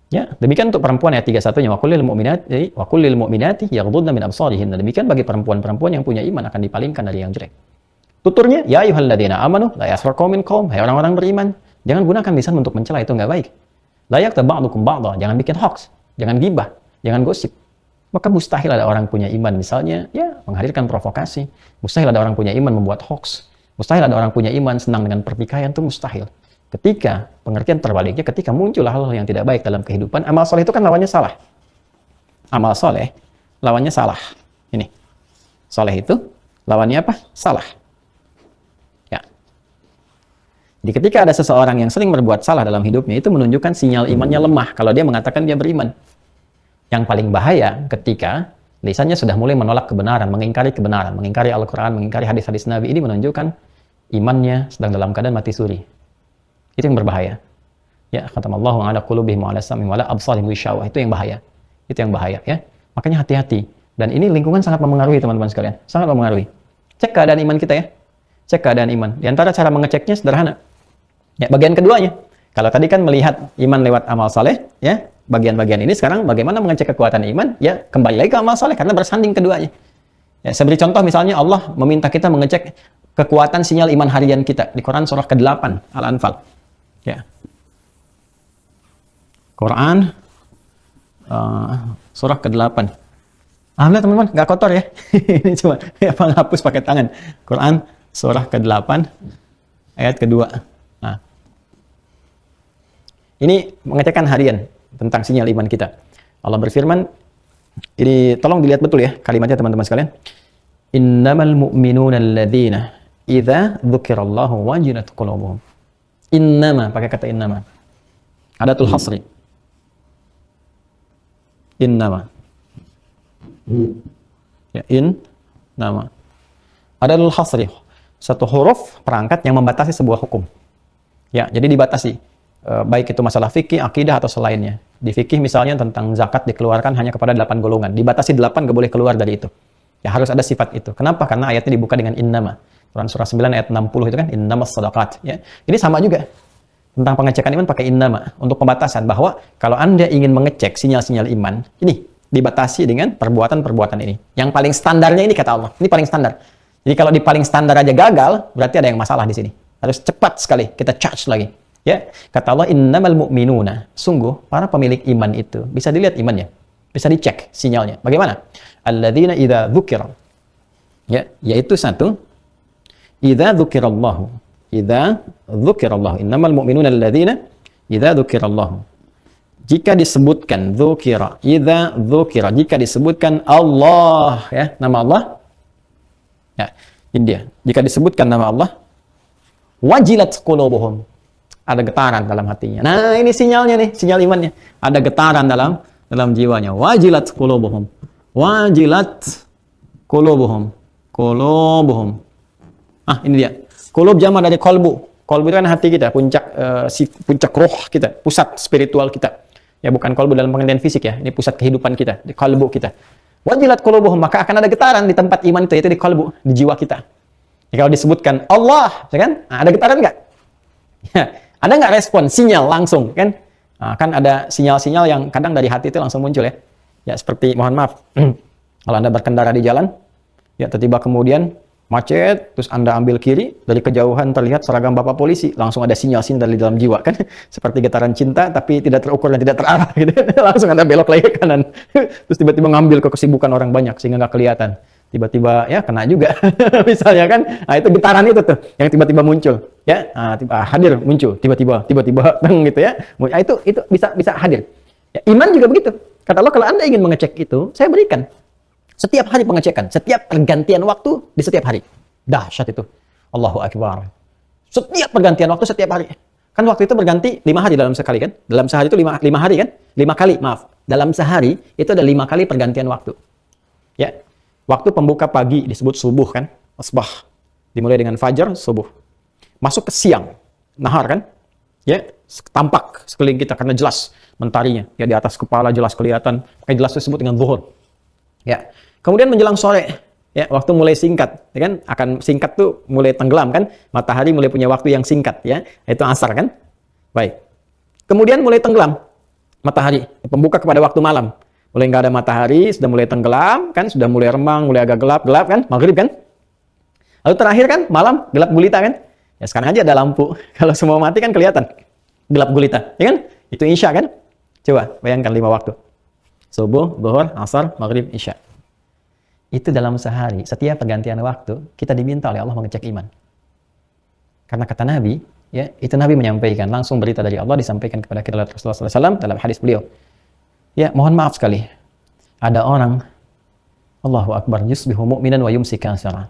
Ya, demikian untuk perempuan ayat 31-nya wa qul lil mu'minati yaghdudna min absarihinna. Demikian bagi perempuan-perempuan yang punya iman akan dipalingkan dari yang jelek. Tuturnya, ya ayyuhalladzina amanu la yaskhar qaumin qaum. Hai orang-orang beriman, jangan gunakan lisan untuk mencela, itu enggak baik. La yaktab ba'dukum ba'dha, jangan bikin hoax, jangan gibah, jangan gosip. Maka mustahil ada orang punya iman misalnya ya menghadirkan provokasi. Mustahil ada orang punya iman membuat hoax. Mustahil ada orang punya iman senang dengan pertikaian, itu mustahil. Ketika pengertian terbaliknya, ketika muncul hal-hal yang tidak baik dalam kehidupan, amal soleh itu kan lawannya salah. Amal soleh lawannya salah. Ini, soleh itu lawannya apa? Salah. Ya. Jadi ketika ada seseorang yang sering berbuat salah dalam hidupnya, itu menunjukkan sinyal imannya lemah kalau dia mengatakan dia beriman. Yang paling bahaya ketika lisannya sudah mulai menolak kebenaran, mengingkari Al-Quran, mengingkari hadis-hadis Nabi, ini menunjukkan imannya sedang dalam keadaan mati suri. Itu yang berbahaya. Ya, khatamallahu ala qulubihim wa ala sam'ihim wa ala absarihim ghishawah. Itu yang bahaya. Itu yang bahaya, ya. Makanya hati-hati. Dan ini lingkungan sangat mempengaruhi, teman-teman sekalian. Sangat mempengaruhi. Cek keadaan iman kita, ya. Cek keadaan iman. Di antara cara mengeceknya sederhana. Ya, bagian keduanya. Kalau tadi kan melihat iman lewat amal saleh, ya. Bagian-bagian ini sekarang bagaimana mengecek kekuatan iman? Ya, kembali lagi ke amal saleh karena bersanding keduanya. Ya, saya beri contoh misalnya Allah meminta kita mengecek kekuatan sinyal iman harian kita di Quran surah ke-8 Al-Anfal. Ya. Quran surah ke-8. Alhamdulillah teman-teman, nggak kotor ya. Ini cuma penghapus pakai tangan. Quran surah ke-8 ayat kedua. Nah. Ini mengecekkan harian tentang sinyal iman kita. Allah berfirman, ini tolong dilihat betul ya kalimatnya teman-teman sekalian. Innamal mu'minuna alladzina idza dzukirallahu wajilat qulubuhum. Innama, pakai kata innama. Adatul hasri. Innama. Ya, nama. Adatul hasri. Satu huruf perangkat yang membatasi sebuah hukum. Ya, jadi dibatasi. Baik itu masalah fikih, akidah atau selainnya. Di fikih misalnya tentang zakat dikeluarkan hanya kepada 8 golongan. Dibatasi 8 nggak boleh keluar dari itu. Ya harus ada sifat itu. Kenapa? Karena ayatnya dibuka dengan innama. Quran surah 9 ayat 60 itu kan innamas shadaqat. Ya. Ini sama juga. Tentang pengecekan iman pakai innama. Untuk pembatasan bahwa kalau Anda ingin mengecek sinyal-sinyal iman, ini dibatasi dengan perbuatan-perbuatan ini. Yang paling standarnya ini kata Allah. Ini paling standar. Jadi kalau di paling standar aja gagal, berarti ada yang masalah di sini. Harus cepat sekali kita charge lagi. Ya, kata Allah innamal mu'minuna, sungguh para pemilik iman itu bisa dilihat imannya, bisa dicek sinyalnya. Bagaimana? Alladzina idza dzukira. Ya, yaitu satu, idza dzukirallahu. Idza dzukirallahu. Innamal mu'minuna alladzina idza dzukirallahu. Jika disebutkan dzukira, idza dzukira, jika disebutkan Allah, ya, nama Allah. Ya, ini dia. Jika disebutkan nama Allah, wajilat qulubuhum. Ada getaran dalam hatinya. Nah, ini sinyalnya nih, sinyal imannya. Ada getaran dalam jiwanya. Wajilat qulubuhum. Wajilat qulubuhum. Qulubuhum. Ah, ini dia. Qulub jamak dari qalbu. Qalbu itu kan hati kita, puncak roh kita, pusat spiritual kita. Ya, bukan qalbu dalam pengertian fisik ya. Ini pusat kehidupan kita, di qalbu kita. Wajilat qulubuhum, maka akan ada getaran di tempat iman itu, yaitu di qalbu, di jiwa kita. Jadi, kalau disebutkan Allah, ya kan? Nah, ada getaran nggak? Ya. Ada nggak respon, sinyal langsung, kan? Nah, kan ada sinyal-sinyal yang kadang dari hati itu langsung muncul ya. Ya seperti, mohon maaf, kalau Anda berkendara di jalan, ya tiba-tiba kemudian macet, terus Anda ambil kiri, dari kejauhan terlihat seragam Bapak polisi, langsung ada sinyal-sinyal dari dalam jiwa, kan? Seperti getaran cinta, tapi tidak terukur dan tidak terarah, gitu. Langsung Anda belok lagi ke kanan. Terus tiba-tiba ngambil ke kesibukan orang banyak, sehingga nggak kelihatan. Tiba-tiba ya kena juga misalnya kan, nah itu getaran itu tuh yang tiba-tiba muncul ya, hadir muncul tiba-tiba gitu ya, nah, itu bisa hadir ya, iman juga begitu. Kata Allah, kalau Anda ingin mengecek itu, saya berikan setiap hari pengecekan, setiap pergantian waktu di setiap hari. Dahsyat itu. Allahu Akbar. Setiap pergantian waktu setiap hari, kan waktu itu berganti 5 hari dalam sekali kan, dalam sehari itu 5 hari kan, 5 kali, maaf, dalam sehari itu ada 5 kali pergantian waktu ya. Waktu pembuka pagi disebut subuh kan, asbah. Dimulai dengan fajar, subuh. Masuk ke siang, nahar kan? Ya, tampak sekeliling kita karena jelas mentarinya. Ya, di atas kepala jelas kelihatan. Makanya jelas disebut dengan zuhur. Ya. Kemudian menjelang sore, ya, waktu mulai singkat, ya kan? Akan singkat tuh mulai tenggelam kan? Matahari mulai punya waktu yang singkat ya. Itu asar kan? Baik. Kemudian mulai tenggelam matahari, pembuka kepada waktu malam. Mulai nggak ada matahari, sudah mulai tenggelam, kan? Sudah mulai remang, mulai agak gelap kan? Maghrib kan? Lalu terakhir kan, malam, gelap gulita kan? Ya sekarang aja ada lampu. Kalau semua mati kan kelihatan. Gelap gulita, ya kan? Itu Isya kan? Coba, bayangkan 5 waktu. Subuh, zuhur, asar, maghrib, Isya. Itu dalam sehari. Setiap pergantian waktu, kita diminta oleh Allah mengecek iman. Karena kata Nabi, Ya, itu Nabi menyampaikan langsung berita dari Allah disampaikan kepada kita oleh Rasulullah SAW dalam hadis beliau. Ya, mohon maaf sekali. Ada orang Allahu Akbar yusbihu mu'minan wa yumsi kafira.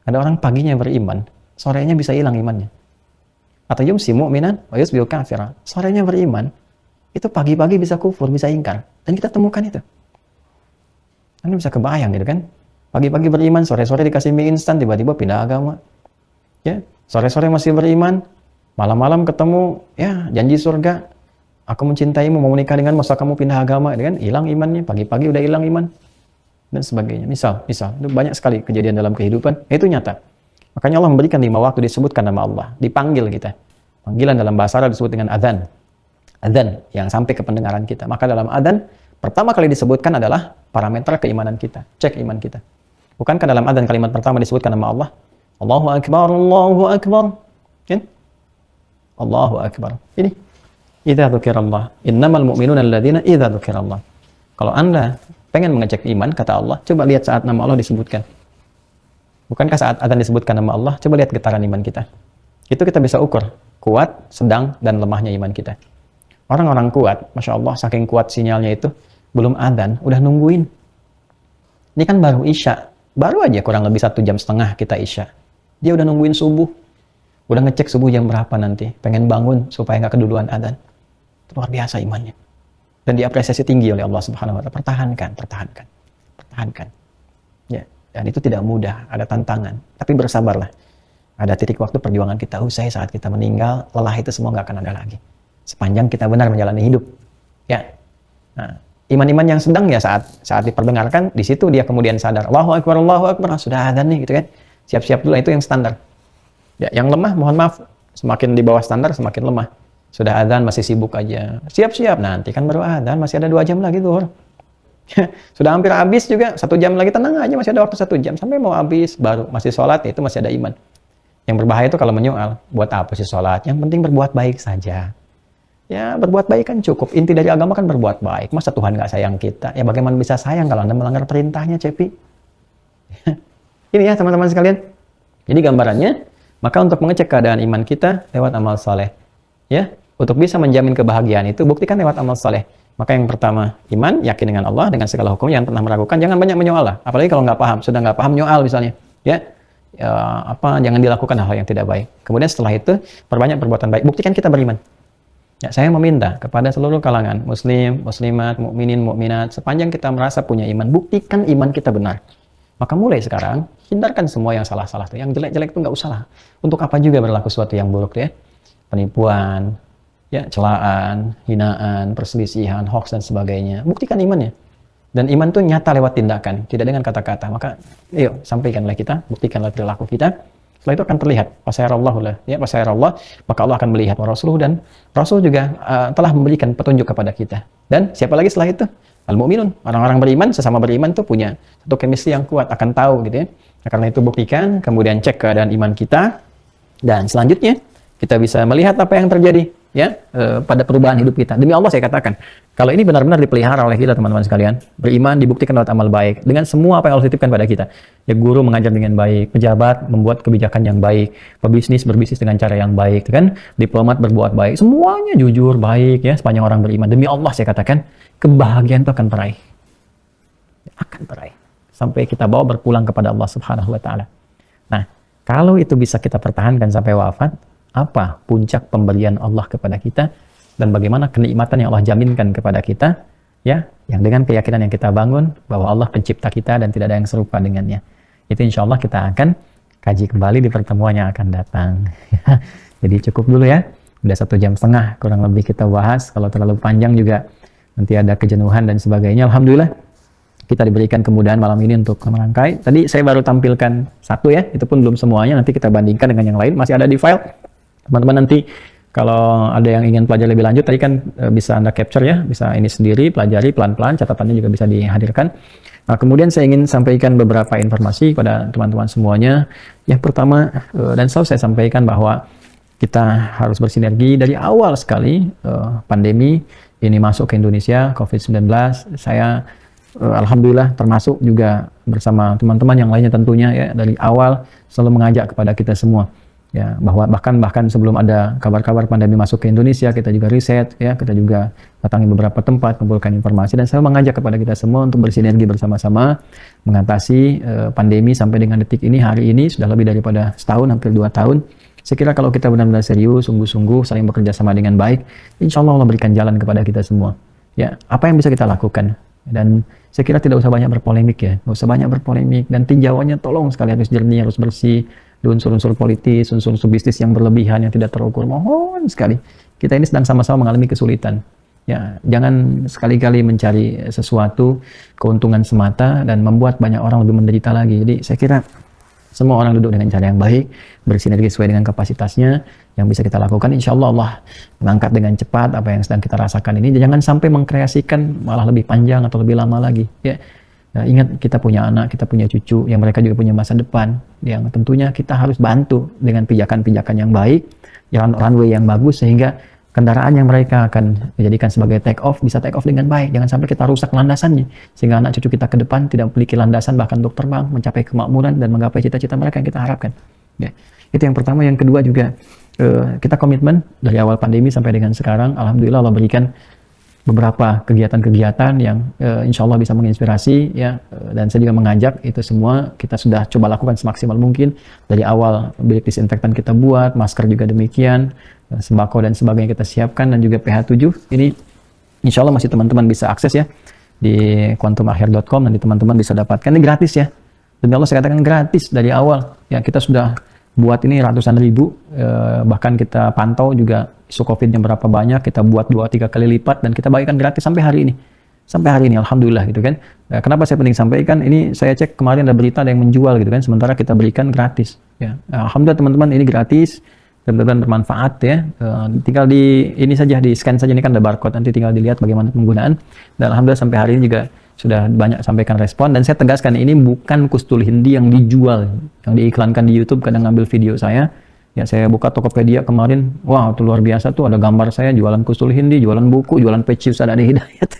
Ada orang paginya beriman, sorenya bisa hilang imannya. Atau yumsi mu'minan wa yusbihu kafira. Sorenya beriman, itu pagi-pagi bisa kufur, bisa ingkar. Dan kita temukan itu. Anda bisa kebayang gitu kan? Pagi-pagi beriman, sore-sore dikasih mie instan, tiba-tiba pindah agama. Ya, sore-sore masih beriman, malam-malam ketemu, ya janji surga, aku mencintaimu, mau menikah denganmu, masa kamu pindah agama, kan hilang imannya, pagi-pagi udah hilang iman, dan sebagainya. Misal, itu banyak sekali kejadian dalam kehidupan, itu nyata. Makanya Allah memberikan 5 waktu disebutkan nama Allah, dipanggil kita. Panggilan dalam bahasa Arab disebut dengan adzan. Adzan yang sampai ke pendengaran kita. Maka dalam adzan, pertama kali disebutkan adalah parameter keimanan kita, cek iman kita. Bukankah dalam adzan kalimat pertama disebutkan nama Allah? Allahu Akbar, Allahu Akbar. Kan? Allahu Akbar. Ini. Idza dzukirallah. Innamal mu'minuna alladzina idza dzukirallah. Kalau Anda pengen mengecek iman, kata Allah, coba lihat saat nama Allah disebutkan. Bukankah saat adzan disebutkan nama Allah, coba lihat getaran iman kita. Itu kita bisa ukur. Kuat, sedang, dan lemahnya iman kita. Orang-orang kuat, Masya Allah, saking kuat sinyalnya itu, belum adzan, udah nungguin. Ini kan baru Isya. Baru aja kurang lebih 1,5 jam kita Isya. Dia udah nungguin subuh. Udah ngecek subuh jam berapa nanti. Pengen bangun supaya nggak keduluan adzan. Itu luar biasa imannya. Dan diapresiasi tinggi oleh Allah Subhanahu wa Ta'ala. Pertahankan. Ya, dan itu tidak mudah, ada tantangan. Tapi bersabarlah. Ada titik waktu perjuangan kita usai saat kita meninggal, lelah itu semua nggak akan ada lagi. Sepanjang kita benar menjalani hidup. Ya. Nah, iman-iman yang sedang ya saat diperdengarkan, di situ dia kemudian sadar, Allahu Akbar, sudah adzan nih gitu kan. Siap-siap dulu, itu yang standar. Ya, yang lemah, mohon maaf, semakin di bawah standar semakin lemah. Sudah adzan masih sibuk aja. Siap-siap, nanti kan baru adzan, masih ada 2 jam lagi zuhur. Sudah hampir habis juga, 1 jam lagi, tenang aja, masih ada waktu 1 jam. Sampai mau habis, baru masih sholat, itu masih ada iman. Yang berbahaya itu kalau menyoal, buat apa sih sholat? Yang penting berbuat baik saja. Ya, berbuat baik kan cukup. Inti dari agama kan berbuat baik. Masa Tuhan nggak sayang kita? Ya bagaimana bisa sayang kalau Anda melanggar perintahnya, Cepi? Ini ya teman-teman sekalian. Jadi gambarannya, maka untuk mengecek keadaan iman kita lewat amal soleh. Ya, untuk bisa menjamin kebahagiaan itu buktikan lewat amal soleh. Maka yang pertama, iman, yakin dengan Allah, dengan segala hukum yang pernah meragukan. Jangan banyak menyoal lah. Apalagi kalau nggak paham, sudah nggak paham nyoal misalnya. Ya, jangan dilakukan hal yang tidak baik. Kemudian setelah itu, perbanyak perbuatan baik. Buktikan kita beriman. Ya, saya meminta kepada seluruh kalangan, muslim, muslimat, mukminin, mukminat, sepanjang kita merasa punya iman, buktikan iman kita benar. Maka mulai sekarang, hindarkan semua yang salah-salah tuh. Yang jelek-jelek itu nggak usah lah. Untuk apa juga berlaku sesuatu yang buruk ya? Penipuan, ya, celaan, hinaan, perselisihan, hoax dan sebagainya. Buktikan imannya. Dan iman itu nyata lewat tindakan, tidak dengan kata-kata. Maka, yuk, sampaikanlah kita, buktikanlah perilaku kita. Setelah itu akan terlihat, Allah, maka Allah akan melihat Rasul dan Rasul juga telah memberikan petunjuk kepada kita. Dan siapa lagi setelah itu? Al-mu'minun, orang-orang beriman, sesama beriman tuh punya satu chemistry yang kuat, akan tahu gitu ya. Nah, karena itu buktikan, kemudian cek keadaan iman kita, dan selanjutnya kita bisa melihat apa yang terjadi ya pada perubahan hidup kita. Demi Allah saya katakan, kalau ini benar-benar dipelihara oleh kita teman-teman sekalian, beriman dibuktikan lewat amal baik, dengan semua apa yang Allah titipkan pada kita. Ya, guru mengajar dengan baik, pejabat membuat kebijakan yang baik, pebisnis berbisnis dengan cara yang baik, kan? Diplomat berbuat baik, semuanya jujur, baik ya, sepanjang orang beriman. Demi Allah saya katakan, kebahagiaan itu akan peraih. Akan peraih. Sampai kita bawa berpulang kepada Allah Subhanahu wa Ta'ala. Nah, kalau itu bisa kita pertahankan sampai wafat, apa puncak pemberian Allah kepada kita dan bagaimana kenikmatan yang Allah jaminkan kepada kita, ya, yang dengan keyakinan yang kita bangun bahwa Allah pencipta kita dan tidak ada yang serupa dengannya. Itu insya Allah kita akan kaji kembali di pertemuan yang akan datang. Jadi cukup dulu ya, udah 1,5 jam kurang lebih kita bahas. Kalau terlalu panjang juga nanti ada kejenuhan dan sebagainya. Alhamdulillah kita diberikan kemudahan malam ini untuk merangkai. Tadi saya baru tampilkan satu ya, itu pun belum semuanya, nanti kita bandingkan dengan yang lain, masih ada di file. Teman-teman nanti kalau ada yang ingin pelajari lebih lanjut, tadi kan bisa Anda capture ya, bisa ini sendiri, pelajari pelan-pelan, catatannya juga bisa dihadirkan. Nah, kemudian saya ingin sampaikan beberapa informasi kepada teman-teman semuanya. Yang pertama, dan selalu saya sampaikan bahwa kita harus bersinergi dari awal sekali pandemi ini masuk ke Indonesia, COVID-19, saya alhamdulillah termasuk juga bersama teman-teman yang lainnya tentunya ya, dari awal selalu mengajak kepada kita semua Ya, bahkan sebelum ada kabar-kabar pandemi masuk ke Indonesia, kita juga riset, ya, kita juga datangi beberapa tempat, kumpulkan informasi, dan saya mengajak kepada kita semua untuk bersinergi bersama-sama mengatasi pandemi sampai dengan detik ini, hari ini sudah lebih daripada setahun, hampir 2 tahun. Saya kira kalau kita benar-benar serius, sungguh-sungguh, saling bekerja sama dengan baik, insya Allah Allah berikan jalan kepada kita semua. Ya, apa yang bisa kita lakukan? Dan saya kira tidak usah banyak berpolemik ya, nggak usah banyak berpolemik, dan tinjauannya tolong sekali harus jernih, harus bersih. Di unsur-unsur politis, unsur-unsur bisnis yang berlebihan, yang tidak terukur, mohon sekali. Kita ini sedang sama-sama mengalami kesulitan. Ya, jangan sekali-kali mencari sesuatu keuntungan semata dan membuat banyak orang lebih menderita lagi. Jadi saya kira semua orang duduk dengan cara yang baik, bersinergi sesuai dengan kapasitasnya, yang bisa kita lakukan. Insya Allah Allah mengangkat dengan cepat apa yang sedang kita rasakan ini. Jangan sampai mengkreasikan malah lebih panjang atau lebih lama lagi. Ya. Nah, ingat kita punya anak, kita punya cucu, yang mereka juga punya masa depan, yang tentunya kita harus bantu dengan pijakan-pijakan yang baik, jalan runway yang bagus, sehingga kendaraan yang mereka akan dijadikan sebagai take off, bisa take off dengan baik. Jangan sampai kita rusak landasannya, sehingga anak cucu kita ke depan tidak memiliki landasan bahkan untuk terbang, mencapai kemakmuran, dan menggapai cita-cita mereka yang kita harapkan. Ya. Itu yang pertama. Yang kedua juga, kita komitmen dari awal pandemi sampai dengan sekarang, alhamdulillah Allah berikan beberapa kegiatan-kegiatan yang insya Allah bisa menginspirasi, ya, dan saya juga mengajak itu semua kita sudah coba lakukan semaksimal mungkin. Dari awal bilik disinfektan kita buat, masker juga demikian, sembako dan sebagainya kita siapkan, dan juga PH7 ini insya Allah masih teman-teman bisa akses ya di quantumakhir.com, nanti teman-teman bisa dapatkan. Ini gratis ya, demi Allah saya katakan gratis dari awal ya. Kita sudah buat ini ratusan ribu, bahkan kita pantau juga isu COVID-nya berapa banyak, kita buat 2-3 kali lipat, dan kita bagikan gratis sampai hari ini, alhamdulillah gitu kan. Kenapa saya penting sampaikan ini? Saya cek kemarin ada berita ada yang menjual gitu kan, sementara kita berikan gratis ya. Alhamdulillah teman-teman, ini gratis, benar-benar bermanfaat ya. Tinggal di ini saja, di scan saja, ini kan ada barcode, nanti tinggal dilihat bagaimana penggunaan, dan alhamdulillah sampai hari ini juga sudah banyak sampaikan respon. Dan saya tegaskan, ini bukan kustul hindi yang dijual, yang diiklankan di YouTube, kadang ngambil video saya. Ya, saya buka Tokopedia kemarin, wah itu luar biasa tuh, ada gambar saya jualan kustul hindi, jualan buku, jualan peci Ustaz Adi Hidayat.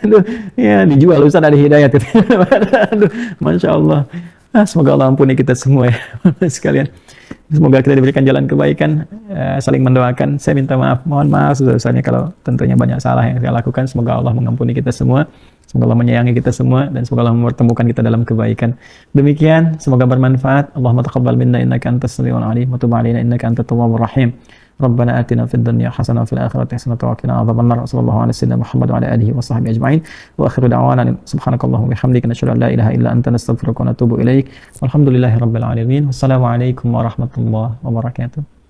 Aduh, ya dijual Ustaz Adi Hidayat. Aduh, Masya Allah. Semoga Allah ampuni kita semua ya, sekalian. Semoga kita diberikan jalan kebaikan, saling mendoakan. Saya minta maaf, mohon maaf sebesarnya kalau tentunya banyak salah yang saya lakukan. Semoga Allah mengampuni kita semua, semoga Allah menyayangi kita semua, dan semoga Allah mempertemukan kita dalam kebaikan. Demikian, semoga bermanfaat. Allahumma taqabbal minna innaka antas samiul alim wa tub alaina innaka antat tawwabur rahim. Rabbana atina fid dunya hasanah wa fil akhirati hasanah wa qina adzabannar. Sallallahu alaihi wasallam Muhammad wa ala alihi wa sahbihi ajma'in. Wa akhiru da'wana subhanakallahumma wa bihamdika nasyhadu an la ilaha illa anta nastaghfiruka wa natubu ilaik. Walhamdulillahirabbil alamin. Wassalamu alaikum warahmatullahi wabarakatuh.